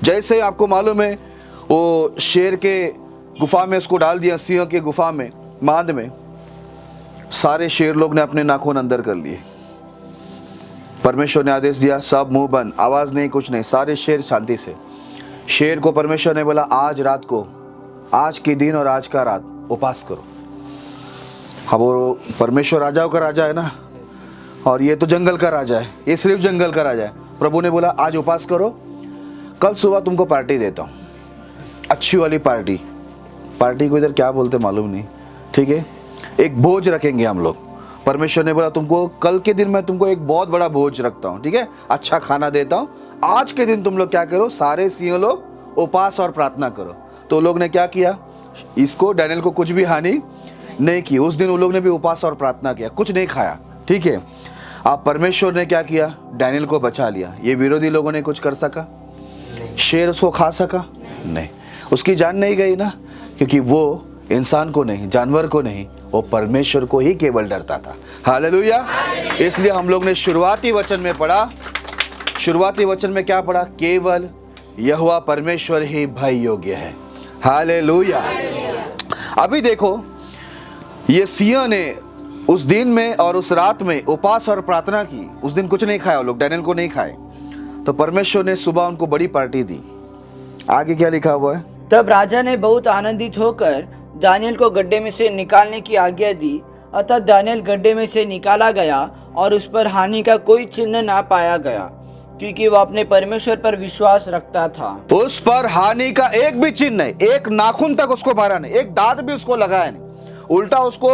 जैसे आपको मालूम है, वो शेर के गुफा में उसको डाल दिया, सिंह के गुफा में, मांद में, सारे शेर लोग ने अपने नाखून अंदर कर लिए। परमेश्वर ने आदेश दिया, सब मुंह बंद, आवाज नहीं, कुछ नहीं, सारे शेर शांति से। शेर को परमेश्वर ने बोला, आज रात को, आज के दिन और आज का रात उपास करो। अब वो परमेश्वर राजाओं का राजा है ना, और ये तो जंगल का राजा है, ये सिर्फ जंगल का राजा है। प्रभु ने बोला आज उपास करो, कल सुबह तुमको पार्टी देता हूँ, अच्छी वाली पार्टी। पार्टी को इधर क्या बोलते मालूम नहीं, ठीक है, एक भोज रखेंगे हम लोग। परमेश्वर ने बोला तुमको कल के दिन मैं तुमको एक बहुत बड़ा भोज रखता हूँ, ठीक है, अच्छा खाना देता हूँ, आज के दिन तुम लोग क्या करो, सारे सिंह लोग उपास और प्रार्थना करो। तो लोग ने क्या किया, इसको डैनियल को कुछ भी हानि नहीं की। उस दिन उन लोग ने भी उपास और प्रार्थना किया, कुछ नहीं खाया, ठीक है। अब परमेश्वर ने क्या किया, डैनियल को बचा लिया। ये विरोधी लोगों ने कुछ कर सका? शेर उसको खा सका? नहीं, उसकी जान नहीं गई ना, क्योंकि वो इंसान को नहीं, जानवर को नहीं, वो परमेश्वर को ही केवल डरता था। हालेलुया। इसलिए हम लोग ने शुरुआती वचन में पढ़ा, शुरुआती वचन में क्या पढ़ा? केवल यहोवा परमेश्वर ही भय योग्य है। हालेलुया। अभी देखो, ये सिंह ने उस दिन में और उस रात में उपवास और प्रार्थना की। उस दिन कुछ नहीं खाया, वो लोग डैनियल को नहीं खाए। तो परमेश्वर ने सुबह उनको बड़ी पार्टी दी। आगे क्या लिखा हुआ है? तब राजा ने बहुत आनंदित होकर दानियल को गड्ढे में से निकालने की आज्ञा दी। अतः दानियल गड्ढे में से निकाला गया और उस पर हानि का कोई चिन्ह ना पाया गया, क्योंकि वह अपने परमेश्वर पर विश्वास रखता था। उस पर हानि का एक भी चिन्ह नहीं, एक नाखून तक उसको मारा नहीं, एक दांत भी उसको लगाया नहीं। उल्टा उसको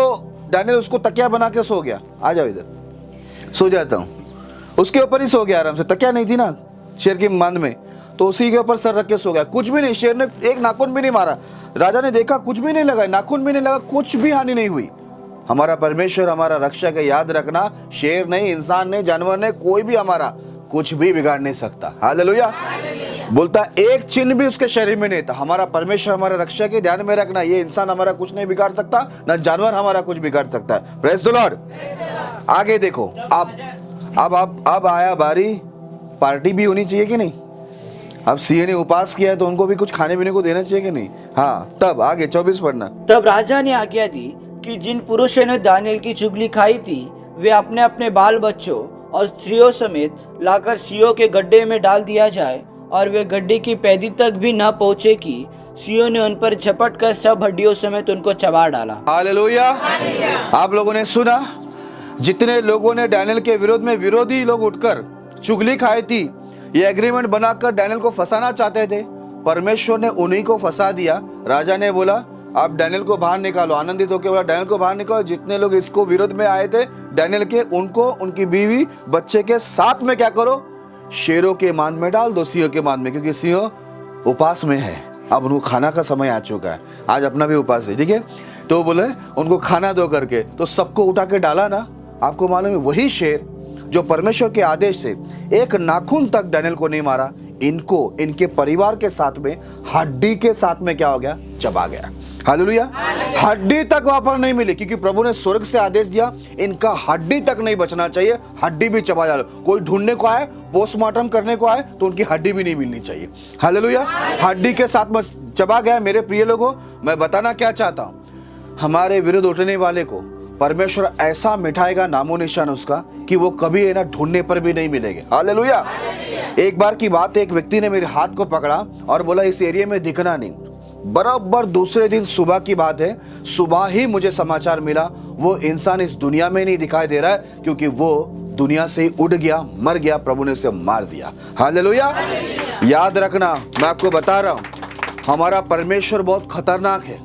डैनियल उसको तकिया बना के सो गया। आ जाओ इधर, सो जाता हूँ। उसके ऊपर ही सो गया आराम से। तकिया नहीं थी ना शेर की मांद में, तो उसी के ऊपर सर रख के सो गया। कुछ भी नहीं, शेर ने एक नाखून भी नहीं मारा। राजा ने देखा कुछ भी नहीं लगा, नाखून भी नहीं लगा, कुछ भी हानि नहीं हुई। हमारा परमेश्वर हमारा रक्षक है, याद रखना। शेर नहीं, इंसान नहीं, जानवर नहीं, कोई भी हमारा कुछ भी बिगाड़ नहीं सकता। हालेलुया। बोलता एक चिन्ह भी उसके शरीर में नहीं था। हमारा परमेश्वर हमारा रक्षक है, ध्यान में रखना। ये इंसान हमारा कुछ नहीं बिगाड़ सकता, ना जानवर हमारा कुछ बिगाड़ सकता है। Praise the Lord. आगे देखो, अब आया बारी, पार्टी भी होनी चाहिए कि नहीं? अब सीए ने उपवास किया है तो उनको भी कुछ खाने पीने को देना चाहिए कि नहीं? हाँ, तब आगे 24 पढ़ना। तब राजा ने आज्ञा दी कि जिन पुरुषों ने दानियल की चुगली खाई थी वे अपने अपने बाल बच्चों और स्त्रियों समेत लाकर सीओ के गड्ढे में डाल दिया जाए, और वे गड्ढे की पैदी तक भी न पहुंचे कि सीओ ने उन पर झपट कर सब हड्डियों समेत उनको चबा डाला। हालेलुया। आप लोगों ने सुना, जितने लोगों ने डैनियल के विरोध में विरोधी लोग उठकर चुगली खाई थी, ये एग्रीमेंट बनाकर डैनियल को फंसाना चाहते थे, परमेश्वर ने उन्हीं को फंसा दिया। राजा ने बोला आप डैनियल को बाहर निकालो। आनंदित होकर बोला डैनियल को बाहर निकालो। जितने लोग इसको विरोध में आए थे डैनियल के, उनको उनकी बीवी बच्चे के साथ में क्या करो, शेरों के मान में डाल दो, सिंह के मान में, क्योंकि सिंह उपवास में है। अब उनको खाना का समय आ चुका है, आज अपना भी उपवास है, ठीक है। तो बोले उनको खाना दो करके, तो सबको उठा के डाला ना। आपको मालूम है वही शेर जो परमेश्वर के आदेश से एक नाखून तक डैनियल को नहीं मारा, इनको इनके परिवार के साथ में हड्डी के साथ में क्या हो गया, चबा गया। हालेलुया। हड्डी तक वहां पर नहीं मिली, क्योंकि प्रभु ने स्वर्ग से आदेश दिया इनका हड्डी तक नहीं बचना चाहिए, हड्डी भी चबा जा। कोई ढूंढने को आए, पोस्टमार्टम करने को आए तो उनकी हड्डी भी नहीं मिलनी चाहिए। हालेलुया। हड्डी के साथ में चबा गया। मेरे प्रिय लोगों, मैं बताना क्या चाहता हूं, हमारे विरुद्ध उठने वाले को परमेश्वर ऐसा मिटाएगा नामो निशान उसका कि वो कभी है ना ढूंढने पर भी नहीं मिलेंगे। हालेलुया। एक बार की बात है, एक व्यक्ति ने मेरे हाथ को पकड़ा और बोला इस एरिया में दिखना नहीं। बराबर दूसरे दिन सुबह की बात है, सुबह ही मुझे समाचार मिला वो इंसान इस दुनिया में नहीं दिखाई दे रहा है, क्योंकि वो दुनिया से उड़ गया, मर गया, प्रभु ने उसे मार दिया। हालेलुया। याद रखना, मैं आपको बता रहा हूं, हमारा परमेश्वर बहुत खतरनाक है।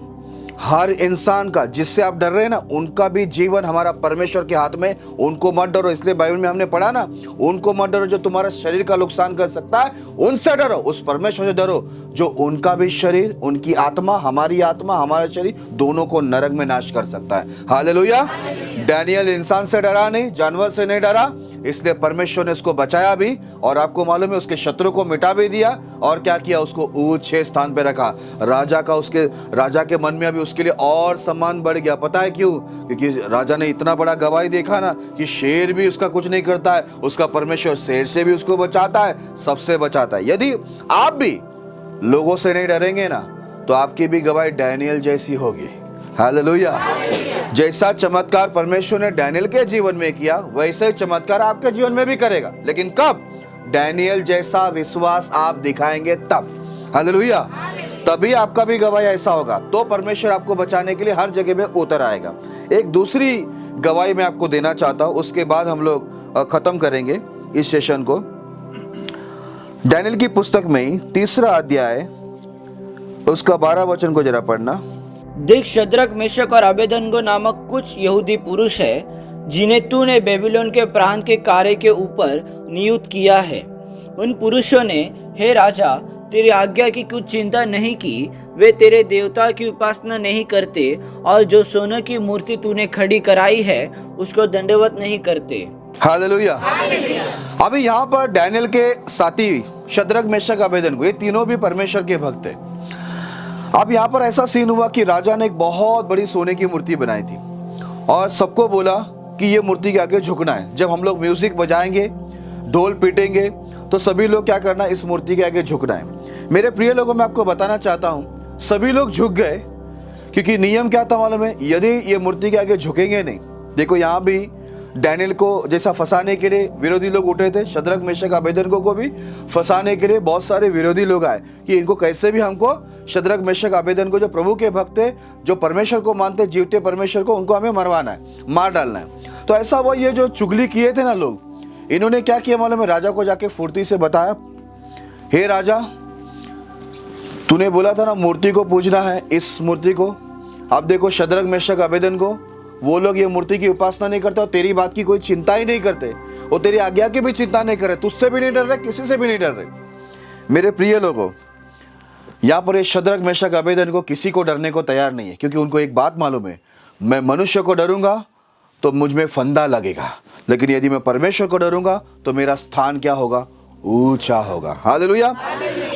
हर इंसान का जिससे आप डर रहे हैं ना, उनका भी जीवन हमारा परमेश्वर के हाथ में। उनको मत डरो, इसलिए बाइबल में हमने पढ़ा ना, उनको मत डरो जो तुम्हारा शरीर का नुकसान कर सकता है, उनसे डरो, उस परमेश्वर से डरो जो उनका भी शरीर, उनकी आत्मा, हमारा शरीर दोनों को नरक में नाश कर सकता है। हालेलुया। डैनियल इंसान से डरा नहीं, जानवर से नहीं डरा, इसलिए परमेश्वर ने उसको बचाया भी, और आपको मालूम है उसके शत्रु को मिटा भी दिया। और क्या किया, उसको ऊंचे स्थान पे रखा। राजा के मन में अभी उसके लिए और सम्मान बढ़ गया। पता है क्यों? क्योंकि राजा ने इतना बड़ा गवाही देखा ना कि शेर भी उसका कुछ नहीं करता है, उसका परमेश्वर शेर से भी उसको बचाता है, सबसे बचाता है। यदि आप भी लोगों से नहीं डरेंगे ना, तो आपकी भी गवाही डैनियल जैसी होगी। हालेलुया। जैसा चमत्कार परमेश्वर ने डैनियल के जीवन में किया, वैसे ही चमत्कार आपके जीवन में भी करेगा। लेकिन कब? डैनियल जैसा विश्वास आप दिखाएंगे तब। हालेलुया। तभी आपका भी गवाही ऐसा होगा, तो परमेश्वर आपको बचाने के लिए हर जगह में उतर आएगा। एक दूसरी गवाही मैं आपको देना चाहता हूं, उसके बाद हम लोग खत्म करेंगे इस सेशन को। डैनियल की पुस्तक में 3रा अध्याय उसका 12 वचन को जरा पढ़ना। देख, शद्रक, मेशक और अबेदनगो नामक कुछ यहूदी पुरुष है जिन्हें तूने बेबीलोन के प्रांत के कार्य के ऊपर नियुक्त किया है। उन पुरुषों ने, हे राजा, तेरी आज्ञा की कुछ चिंता नहीं की। वे तेरे देवता की उपासना नहीं करते और जो सोने की मूर्ति तूने खड़ी कराई है उसको दंडवत नहीं करते। हालेलुया। अभी यहाँ पर डैनियल के साथी शद्रक, मेशक, अबेदनगो, ये तीनों भी परमेश्वर के भक्त हैं। अब यहाँ पर ऐसा सीन हुआ कि राजा ने एक बहुत बड़ी सोने की मूर्ति बनाई थी और सबको बोला कि ये मूर्ति के आगे झुकना है। जब हम लोग म्यूजिक बजाएंगे, ढोल पीटेंगे, तो सभी लोग क्या करना है, इस मूर्ति के आगे झुकना है। मेरे प्रिय लोगों, मैं आपको बताना चाहता हूँ, सभी लोग झुक गए, क्योंकि नियम क्या था मालूम है, यदि ये मूर्ति के आगे झुकेंगे नहीं देखो यहाँ भी डैनियल को जैसा फंसाने के लिए विरोधी लोग उठे थे, शद्रक मेशक अबेदनगो को भी फंसाने के लिए बहुत सारे विरोधी लोग आए कि इनको कैसे भी हमको शद्रक मेशक अबेदनगो जो प्रभु के भक्त थे, जो परमेश्वर को मानते, जीवते परमेश्वर को, उनको हमें मरवाना है, मार डालना है। तो ऐसा वो ये जो चुगली किए थे ना लोग, इन्होंने क्या किया मालूम है? राजा को जाके फुर्ती से बताया, हे राजा, तूने बोला था ना मूर्ति को पूजना है, इस मूर्ति को। अब देखो शद्रक मेशक अबेदनगो वो लोग ये मूर्ति की उपासना नहीं करते और तेरी बात की कोई चिंता ही नहीं करते, वो तेरी आज्ञा की भी चिंता नहीं कर रहे, तुझसे भी नहीं डर रहे, किसी से भी नहीं डर रहे। मेरे प्रिय लोगों, यहाँ पर ये शद्रक मेशक अबेदनगो किसी को डरने को तैयार नहीं है, क्योंकि उनको एक बात मालूम है, मैं मनुष्य को डरूंगा तो मुझ में फंदा लगेगा, लेकिन यदि मैं परमेश्वर को डरूंगा तो मेरा स्थान क्या होगा? ऊंचा होगा। हालेलुया।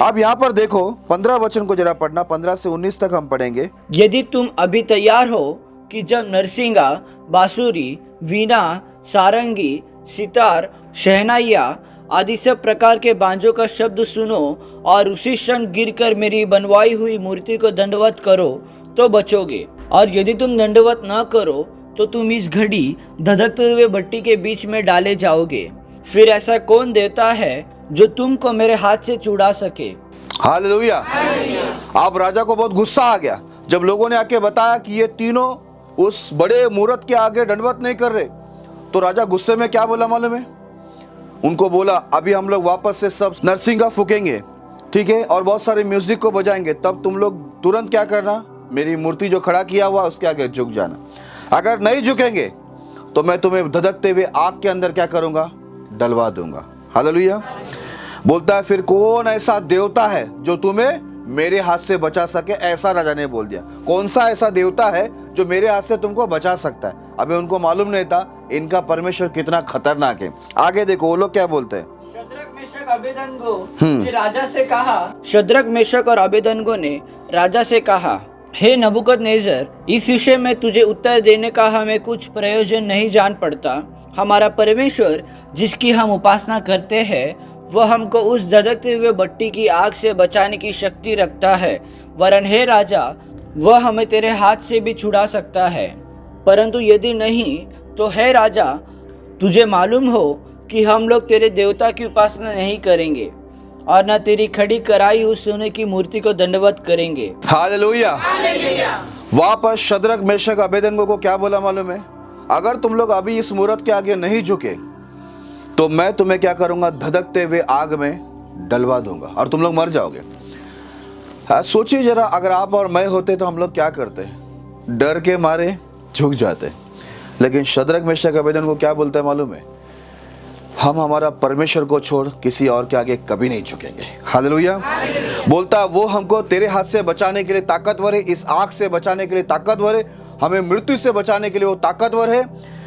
अब यहाँ पर देखो 15 वचन को जरा पढ़ना, 15 से 19 तक हम पढ़ेंगे। यदि तुम अभी तैयार हो कि जब नरसिंगा, बांसुरी, वीणा, सारंगी, सितार, शहनाइया आदि सब प्रकार के बांजों का शब्द सुनो और उसी क्षण गिरकर मेरी बनवाई हुई मूर्ति को दंडवत करो तो बचोगे, और यदि तुम दंडवत न करो तो तुम इस घड़ी धधकते हुए भट्टी के बीच में डाले जाओगे। फिर ऐसा कौन देवता है जो तुमको मेरे हाथ से छुड़ा सके? हालेलुया। अब राजा को बहुत गुस्सा आ गया जब लोगों ने आके बताया कि ये तीनों उस बड़े मूर्त के आगे दंडवत नहीं कर रहे। तो राजा गुस्से में क्या बोला मालूम है? उनको बोला, अभी हम लोग वापस से सब नरसिंगा फूकेंगे, ठीक है, और बहुत सारे म्यूजिक को बजाएंगे, तब तुम लोग तुरंत क्या करना, मेरी मूर्ति जो खड़ा किया हुआ उसके आगे झुक जाना। अगर नहीं झुकेंगे तो मैं तुम्हें धधकते हुए आग के अंदर क्या करूंगा? डलवा दूंगा। हालेलुया। बोलता है, फिर कौन ऐसा देवता है जो तुम्हें मेरे हाथ से बचा सके? ऐसा राजा ने बोल दिया। कौन सा ऐसा देवता है जो मेरे हाथ से तुमको बचा सकता है? अभी उनको मालूम नहीं था इनका परमेश्वर कितना खतरनाक है। आगे देखो वो लोग क्या बोलते हैं। शद्रक मेशक अबेदनगो ने राजा से कहा, शद्रक मेशक और अबेदनगो ने राजा से कहा, हे नबूकदनेस्सर, इस विषय में तुझे उत्तर देने का हमें कुछ प्रयोजन नहीं जान पड़ता। हमारा परमेश्वर जिसकी हम उपासना करते हैं वह हमको उस धधकते हुए भट्टी की आग से बचाने की शक्ति रखता है, वरन हे राजा, वह हमें तेरे हाथ से भी छुड़ा सकता है। परंतु यदि नहीं तो हे राजा, तुझे मालूम हो कि हम लोग तेरे देवता की उपासना नहीं करेंगे और न तेरी खड़ी कराई हुई सोने की मूर्ति को दंडवत करेंगे। हालेलुया। वापस शद्रक मेशक अबेदनगो को क्या बोला मालूम है? अगर तुम लोग अभी इस मूर्त के आगे नहीं झुके तो मैं तुम्हें क्या करूंगा? धधकते हुए आग में डलवा दूंगा और तुम लोग मर जाओगे। सोचिए जरा, अगर आप और मैं होते तो हम लोग क्या करते? डर के मारे झुक जाते। लेकिन शद्रक मेशक अबेदनगो क्या बोलता है मालूम है? हम हमारा परमेश्वर को छोड़ किसी और के आगे कभी नहीं झुकेंगे। हालेलुया। बोलता है, वो हमको तेरे हाथ से बचाने के लिए ताकतवर है, इस आग से बचाने के लिए ताकतवर है, हमें मृत्यु से बचाने के लिए वो ताकतवर है।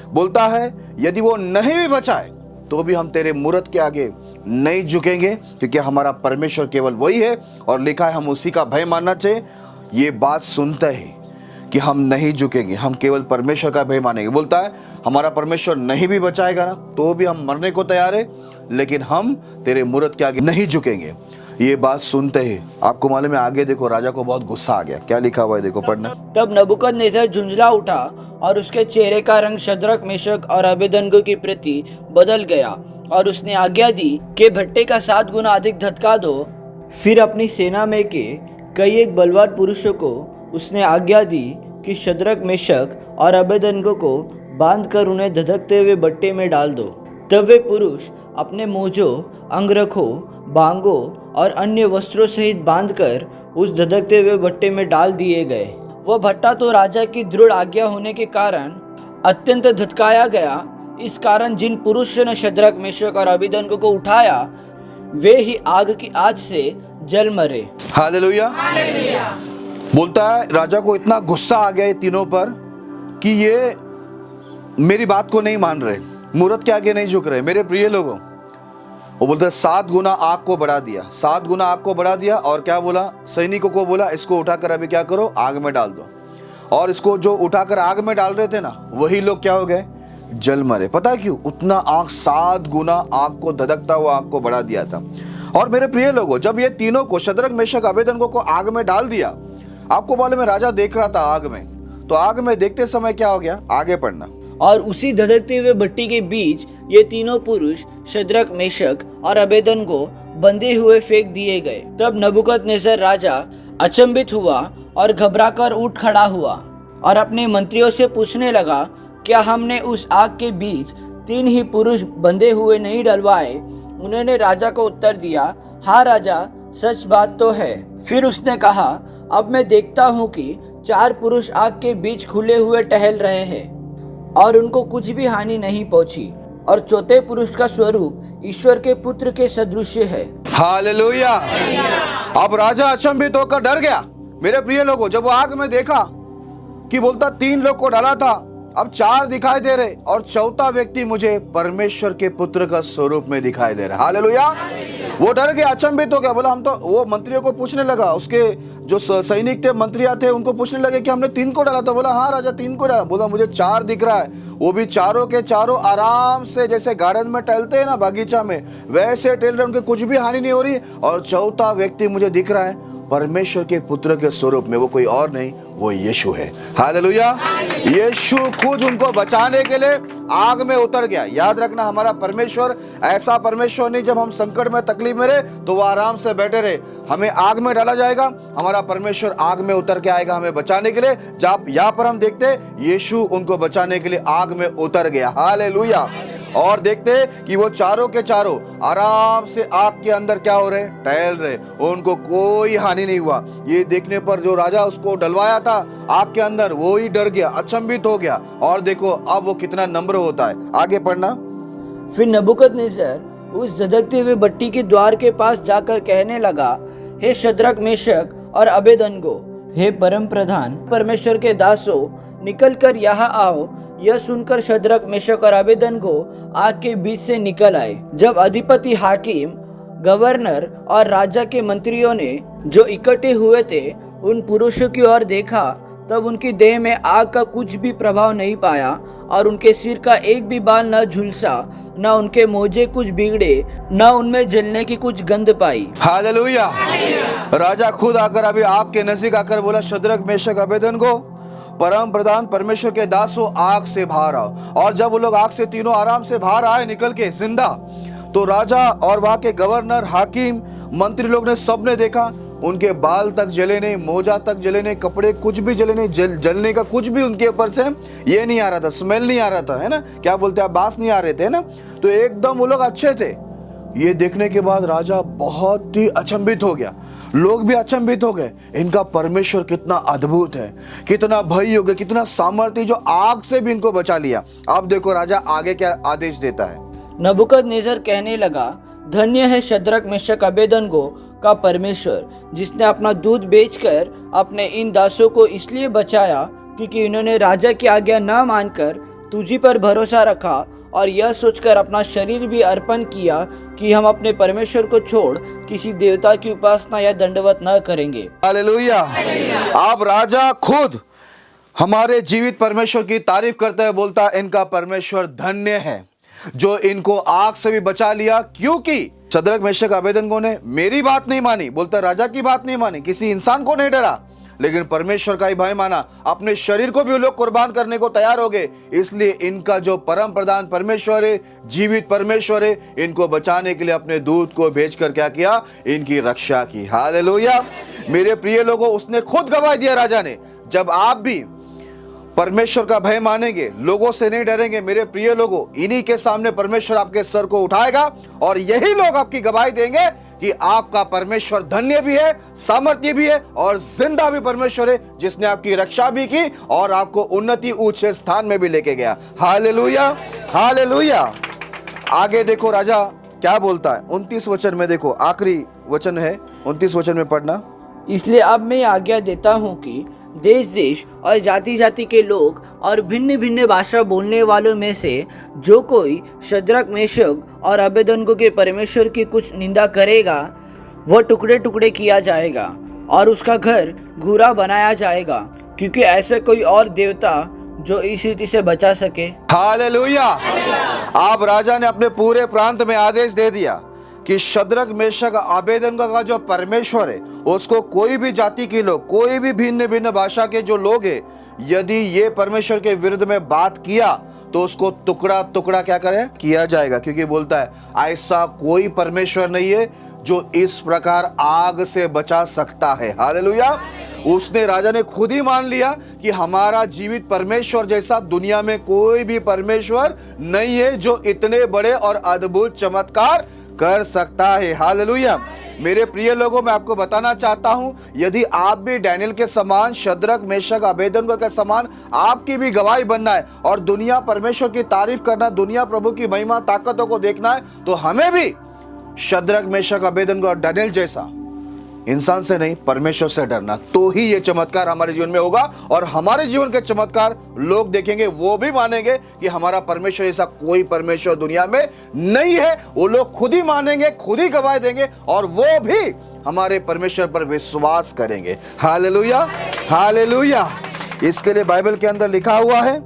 बोलता है, यदि वो नहीं भी बचाए तो भी हम तेरे मूर्त के आगे नहीं झुकेंगे, क्योंकि हमारा परमेश्वर केवल वही है और लिखा है हम उसी का भय मानना चाहिए। ये बात सुनते ही कि हम नहीं झुकेंगे, हम केवल परमेश्वर का भय मानेंगे। बोलता है, हमारा परमेश्वर नहीं भी बचाएगा ना तो भी हम मरने को तैयार है, लेकिन हम तेरे मूर्त के आगे नहीं झुकेंगे। ये बात सुनते ही आपको मालूम है, आगे देखो राजा को बहुत गुस्सा आ गया। क्या लिखा हुआ है देखो, पढ़ना। तब नबूकदनेस्सर झुंझला उठा और उसके चेहरे का रंग शद्रक मेशक और अबेदनगो की प्रति बदल गया, और उसने आज्ञा दी कि भट्टे का 7 गुना अधिक धधका दो। फिर अपनी सेना में के कई एक बलवान पुरुषों को उसने आज्ञा दी कि शद्रक मेशक और अबेदनगो को बांधकर उन्हें धधकते हुए भट्टे में डाल दो। तब वे पुरुष अपने मोजों, अंगरखों, बांगों और अन्य वस्त्रों सहित बांधकर उस धधकते हुए भट्टे में डाल दिए गए। वह भट्टा तो राजा की दृढ़ आज्ञा होने के कारण अत्यंत धधकाया गया। इस कारण जिन पुरुषों ने शद्रक मेशक और अबेदनगो को उठाया वे ही आग की आग से जल मरे। हालेलुया। बोलता है, राजा को इतना गुस्सा आ गया ये तीनों पर कि ये मेरी बात को नहीं मान रहे, मूर्त के आगे नहीं झुक रहे। मेरे प्रिय लोगों, वो बोलता है 7 गुना आग को बढ़ा दिया, 7 गुना आग को बढ़ा दिया। और क्या बोला? सैनिकों को बोला, इसको उठाकर अभी क्या करो? आग में डाल दो। और इसको जो उठाकर आग में डाल रहे थे ना, वही लोग क्या हो गए? जल मरे। पता है क्यों? उतना आग, 7 गुना आग को, धधकता हुआ आग को बढ़ा दिया था। और मेरे प्रिय लोगों, जब ये तीनों को, शद्रक मेशक अबेदनगो को आग में डाल दिया, आपको मालूम है राजा देख रहा था आग में, तो आग में देखते समय क्या हो गया? आगे पढ़ना। और उसी धधकते हुए भट्टी के बीच ये तीनों पुरुष शद्रक, मेशक और अबेदनगो बंधे हुए फेंक दिए गए। तब नबूकदनेस्सर राजा अचंभित हुआ और घबराकर उठ खड़ा हुआ और अपने मंत्रियों से पूछने लगा, क्या हमने उस आग के बीच 3 ही पुरुष बंधे हुए नहीं डलवाए? उन्होंने राजा को उत्तर दिया, हाँ राजा, सच बात तो है। फिर उसने कहा, अब मैं देखता हूँ कि 4 पुरुष आग के बीच खुले हुए टहल रहे हैं और उनको कुछ भी हानि नहीं पहुंची, और चौथे पुरुष का स्वरूप ईश्वर के पुत्र के सदृश है। हालेलुया। अब राजा अचंभित होकर डर गया। मेरे प्रिय लोगों, जब वो आग में देखा कि बोलता 3 लोग को डाला था, अब 4 दिखाई दे रहे और चौथा व्यक्ति मुझे परमेश्वर के पुत्र का स्वरूप में दिखाई दे रहा है। हालेलुया। वो डर गया, अचंभित हो गया। बोला, हम तो, वो मंत्रियों को पूछने लगा, उसके जो सैनिक थे, मंत्रियां थे, उनको पूछने लगे कि हमने 3 को डाला था। बोला, हाँ राजा, 3 को डाला। बोला, मुझे 4 दिख रहा है, वो भी चारों के चारों आराम से, जैसे गार्डन में टहलते हैं ना, बागीचा में, वैसे टहल रहे, उनके कुछ भी हानि नहीं हो रही। और चौथा व्यक्ति मुझे दिख रहा है परमेश्वर के पुत्र के स्वरूप में, वो कोई और नहीं, वो यीशु है। हालेलुया। यीशु खुद उनको बचाने के लिए आग में उतर गया। याद रखना, हमारा परमेश्वर ऐसा परमेश्वर नहीं, जब हम संकट में, तकलीफ में रहे तो वो आराम से बैठे रहे। हमें आग में डाला जाएगा, हमारा परमेश्वर आग में उतर के आएगा हमें बचाने के लिए। जब यहाँ पर हम देखते, यीशु उनको बचाने के लिए आग में उतर गया। हालेलुया। और देखते कि वो चारों के चारों आराम से आग के अंदर क्या हो रहे, टहल रहे, उनको कोई हानि नहीं हुआ। ये देखने पर जो राजा उसको डलवाया था आग के अंदर, वो ही डर गया, अचंभित हो गया। और देखो अब वो कितना नम्र होता है। आगे पढ़ना। फिर नबूकदनेस्सर उस धधकते हुए भट्टी के द्वार के पास जाकर कहने लगा, हे शद्रक, मेशक और अबेदनगो, हे परम प्रधान परमेश्वर के दासों, निकल कर यहाँ आओ। यह सुनकर शद्रक, मेशक और अबेदनगो आग के बीच से निकल आए। जब अधिपति, हाकिम, गवर्नर और राजा के मंत्रियों ने जो इकट्ठे हुए थे उन पुरुषों की ओर देखा, तब उनकी देह में आग का कुछ भी प्रभाव नहीं पाया और उनके सिर का एक भी बाल न झुलसा, न उनके मोजे कुछ बिगड़े, न उनमें जलने की कुछ गंध पाई। हालेलुया। राजा खुद आकर अभी आग के नजदीक आकर बोला, शद्रक, मेशक, अबेदनगो, परम प्रधान परमेश्वर के दासों, आग से बाहर आओ। और जब वो लोग आग से तीनों आराम से बाहर आए निकल के जिंदा, तो राजा और वहां के गवर्नर, हाकिम, मंत्री लोग ने, सबने देखा उनके बाल तक जले नहीं, मोजा तक जले नहीं, कपड़े कुछ भी जले नहीं, जलने का कुछ भी उनके ऊपर से ये नहीं आ रहा था, स्मेल नहीं आ रहा था, है ना, क्या बोलते हैं, बास नहीं आ रहे थे ना, तो एकदम वो लोग अच्छे थे। ये देखने के बाद राजा बहुत ही अचंभित हो गया, लोग भी अचंभित हो गए। इनका परमेश्वर कितना अद्भुत है, कितना भय योग्य, कितना सामर्थ्य, जो आग से भी इनको बचा लिया। अब देखो राजा आगे क्या आदेश देता है। नबूकदनेस्सर कहने लगा, धन्य है शद्रक, मेशक, अबेदनगो का परमेश्वर, जिसने अपना दूध बेचकर अपने इन दासों को इसलिए बचाया क्योंकि इन्होंने राजा की आज्ञा न मानकर तुझी पर भरोसा रखा और यह सोचकर अपना शरीर भी अर्पण किया कि हम अपने परमेश्वर को छोड़ किसी देवता की उपासना या दंडवत न करेंगे। हालेलुया। अब राजा खुद हमारे जीवित परमेश्वर की तारीफ करते हुए बोलता, इनका परमेश्वर धन्य है जो इनको आग से भी बचा लिया, क्योंकि शद्रक, मेशक, अबेदनगो ने मेरी बात नहीं मानी, बोलता राजा की बात नहीं मानी, किसी इंसान को नहीं डरा, लेकिन परमेश्वर का ही भय माना, अपने शरीर को भी वो लोग कुर्बान करने को तैयार हो गए। इसलिए इनका जो परम प्रधान परमेश्वर है, जीवित परमेश्वर है, इनको बचाने के लिए अपने दूत को भेजकर क्या किया, इनकी रक्षा की। हालेलुया। मेरे प्रिय लोगों, उसने खुद गवाही दिया राजा ने, जब आप भी परमेश्वर का भय मानेंगे, लोगों से नहीं डरेंगे, मेरे प्रिय लोगों, इन्हीं के सामने परमेश्वर आपके सर को उठाएगा और यही लोग आपकी गवाही देंगे कि आपका परमेश्वर धन्य भी है, सामर्थ्य भी है और जिंदा भी परमेश्वर है, जिसने आपकी रक्षा भी की और आपको उन्नति, ऊंचे स्थान में भी लेके गया। Hallelujah, hallelujah. आगे देखो राजा क्या बोलता है, 29 वचन में देखो, आखिरी वचन है, 29 वचन में पढ़ना। इसलिए अब मैं आज्ञा देता हूँ कि देश देश और जाति जाति के लोग और भिन्न भिन्न भाषा बोलने वालों में से जो कोई शद्रक, मेशक और अबेदनगो के परमेश्वर की कुछ निंदा करेगा, वह टुकड़े टुकड़े किया जाएगा और उसका घर घूरा बनाया जाएगा, क्योंकि ऐसा कोई और देवता जो इस रीति से बचा सके। हालेलुया। आप राजा ने अपने पूरे प्रांत में आदेश दे दिया कि शद्रक, मेशक, अबेदनगो का जो परमेश्वर है, उसको कोई भी जाति के लोग, कोई भी भिन्न भिन्न भाषा के जो लोग हैं, यदि ये परमेश्वर के विरुद्ध में बात किया तो उसको टुकड़ा टुकड़ा क्या करे किया जाएगा, क्योंकि बोलता है ऐसा कोई परमेश्वर नहीं है जो इस प्रकार आग से बचा सकता है। हालेलुया। उसने राजा ने खुद ही मान लिया कि हमारा जीवित परमेश्वर जैसा दुनिया में कोई भी परमेश्वर नहीं है जो इतने बड़े और अद्भुत चमत्कार कर सकता है। हालेलुया। मेरे प्रिय लोगों, मैं आपको बताना चाहता हूं, यदि आप भी डैनियल के समान, शद्रक मेशक अबेदनगो के समान आपकी भी गवाही बनना है और दुनिया परमेश्वर की तारीफ करना, दुनिया प्रभु की महिमा ताकतों को देखना है, तो हमें भी शद्रक मेशक अबेदनगो और डैनियल जैसा इंसान से नहीं, परमेश्वर से डरना, तो ही ये चमत्कार हमारे जीवन में होगा और हमारे जीवन के चमत्कार लोग देखेंगे, वो भी मानेंगे कि हमारा परमेश्वर ऐसा कोई परमेश्वर दुनिया में नहीं है। वो लोग खुद ही मानेंगे, खुद ही गवाही देंगे और वो भी हमारे परमेश्वर पर विश्वास करेंगे। Hallelujah, hallelujah. इसके लिए बाइबल के अंदर लिखा हुआ है,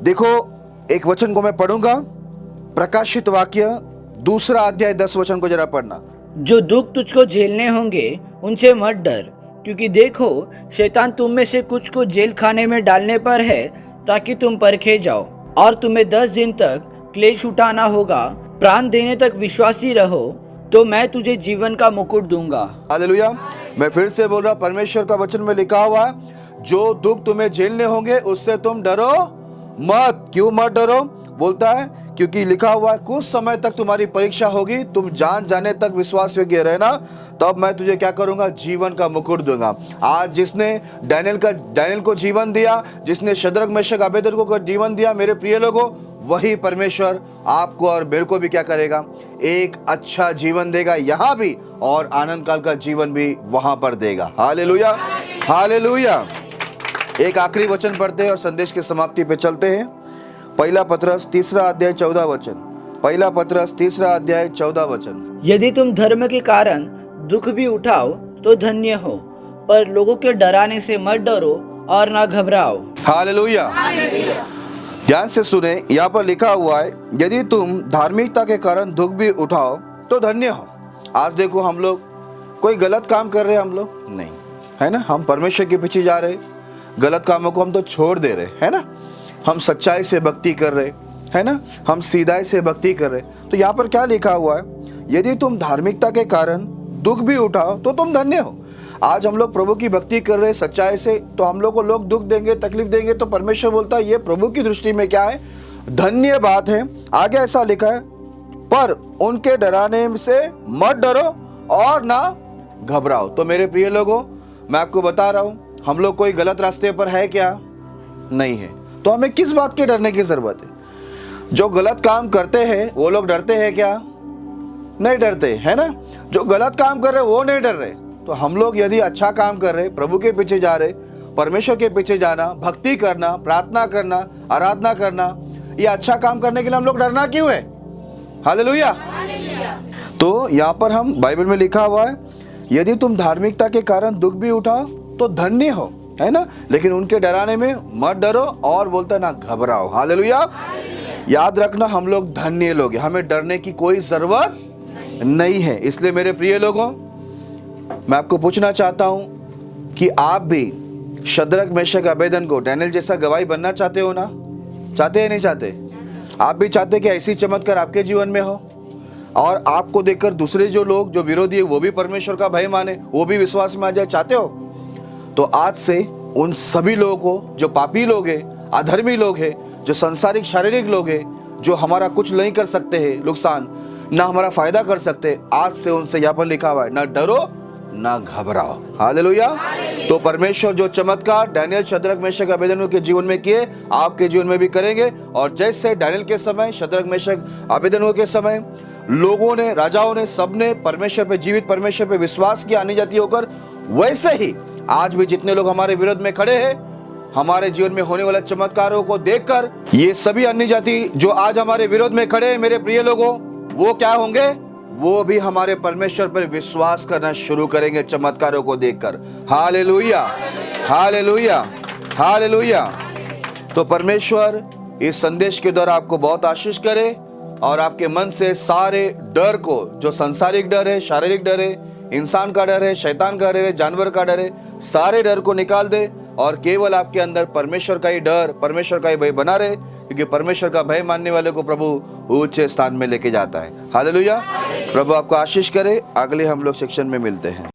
देखो एक वचन को मैं पढ़ूंगा, प्रकाशित वाक्य 2 अध्याय 10 वचन को जरा पढ़ना। जो दुख तुझको झेलने होंगे उनसे मत डर, क्योंकि देखो शैतान तुम में से कुछ को जेल खाने में डालने पर है ताकि तुम परखे जाओ, और तुम्हें 10 दिन तक क्लेश उठाना होगा। प्राण देने तक विश्वासी रहो तो मैं तुझे जीवन का मुकुट दूंगा। हालेलुया। मैं फिर से बोल रहा, परमेश्वर का वचन में लिखा हुआ है, जो दुख तुम्हें झेलने होंगे उससे तुम डरो मत। क्यों मत डरो? बोलता है क्योंकि लिखा हुआ है, कुछ समय तक तुम्हारी परीक्षा होगी, तुम जान जाने तक विश्वास योग्य रहना, तब मैं तुझे क्या करूंगा, जीवन का मुकुट दूंगा। आज जिसने डैनियल को जीवन दिया, जिसने शद्रक मेशक अबेदनगो को जीवन दिया, मेरे प्रिय लोगों, वही परमेश्वर आपको और मेरे को भी क्या करेगा, एक अच्छा जीवन देगा यहाँ भी, और आनंद काल का जीवन भी वहां पर देगा। Hallelujah, hallelujah. एक आखिरी वचन पढ़ते हैं और संदेश की समाप्ति पे चलते हैं। पहला पत्रस 3 अध्याय 14 वचन। पहला पत्रस 3 अध्याय 14 वचन। यदि तुम धर्म के कारण दुख भी उठाओ तो धन्य हो, पर लोगों के डराने से मत डरो और ना घबराओ। हालेलुया। ध्यान से सुने, यहाँ पर लिखा हुआ है, यदि तुम धार्मिकता के कारण दुख भी उठाओ तो धन्य हो। आज देखो, हम लोग कोई गलत काम कर रहे हैं, हम लोग नहीं, है ना, हम परमेश्वर के पीछे जा रहे, गलत कामों को हम तो छोड़ दे रहे, है ना, हम सच्चाई से भक्ति कर रहे, है ना, हम सीधाई से भक्ति कर रहे। तो यहाँ पर क्या लिखा हुआ है, यदि तुम धार्मिकता के कारण दुख भी उठाओ तो तुम धन्य हो। आज हम लोग प्रभु की भक्ति कर रहे सच्चाई से, तो हम लोग को लोग दुख देंगे, तकलीफ देंगे, तो परमेश्वर बोलता है ये प्रभु की दृष्टि में क्या है, धन्य बात है। आगे ऐसा लिखा है, पर उनके डराने से मत डरो और ना घबराओ। तो मेरे प्रिय लोगों, मैं आपको बता रहा हूं, हम लोग कोई गलत रास्ते पर है क्या? नहीं है। तो हमें किस बात के डरने की जरूरत है? जो गलत काम करते हैं वो लोग डरते हैं क्या? नहीं डरते, है ना। जो गलत काम कर रहे वो नहीं डर रहे। तो हम लोग यदि अच्छा काम कर रहे, प्रभु के पीछे जा रहे, परमेश्वर के पीछे जाना, भक्ति करना, प्रार्थना करना, आराधना करना, ये अच्छा काम करने के लिए हम लोग डरना क्यों है? हालेलुया। तो यहाँ पर हम बाइबल में लिखा हुआ है, यदि तुम धार्मिकता के कारण दुख भी उठाओ तो धन्य हो, है ना, लेकिन उनके डराने में मत डरो और बोलता ना घबराओ। हालेलुया। याद रखना, हम लोग धन्य लोग हैं, हमें डरने की कोई जरूरत नहीं है। इसलिए मेरे प्रिय लोगों, मैं आपको पूछना चाहता हूं कि आप भी शद्रक मेशक अबेदनगो डैनियल जैसा गवाही बनना चाहते हो ना? चाहते हैं नहीं चाहते? आप भी चाहते कि ऐसी चमत्कार आपके जीवन में हो और आपको देखकर दूसरे जो लोग जो विरोधी है वो भी परमेश्वर का भय माने, वो भी विश्वास में आ जाए? चाहते हो? तो आज से उन सभी लोगों को, जो पापी लोग हैं, अधर्मी लोग हैं, जो संसारिक शारीरिक लोग हैं, जो हमारा कुछ नहीं कर सकते हैं नुकसान, ना हमारा फायदा कर सकते, आज से उनसे यहाँ पर लिखा हुआ है, ना डरो ना घबराओ। हालेलुया। तो परमेश्वर जो चमत्कार डैनियल, शद्रक मेशक अबेदनगो के जीवन में किए, आपके जीवन में भी करेंगे। और जैसे डैनियल के समय, शद्रक मेशक अबेदनगो के समय लोगों ने, राजाओं ने, सबने परमेश्वर पे, जीवित परमेश्वर पे विश्वास किया अन्य जाति होकर, वैसे ही आज भी जितने लोग हमारे विरोध में खड़े हैं, हमारे जीवन में होने वाले चमत्कारों को देखकर ये सभी अन्य जाति जो आज हमारे विरोध में खड़े हैं, मेरे प्रिय लोगों, वो क्या होंगे? वो भी हमारे परमेश्वर पर विश्वास करना शुरू करेंगे चमत्कारों को देखकर। Hallelujah, hallelujah, hallelujah. तो परमेश्वर इस संदेश के द्वारा आपको बहुत आशीष करे और आपके मन से सारे डर को, जो सांसारिक डर है, शारीरिक डर है, इंसान का डर है, शैतान का डर है, जानवर का डर है, सारे डर को निकाल दे और केवल आपके अंदर परमेश्वर का ही डर, परमेश्वर का ही भय बना रहे, क्योंकि परमेश्वर का भय मानने वाले को प्रभु ऊंचे स्थान में लेके जाता है। हालेलुया। प्रभु आपको आशीष करे। अगले हम लोग सेक्शन में मिलते हैं।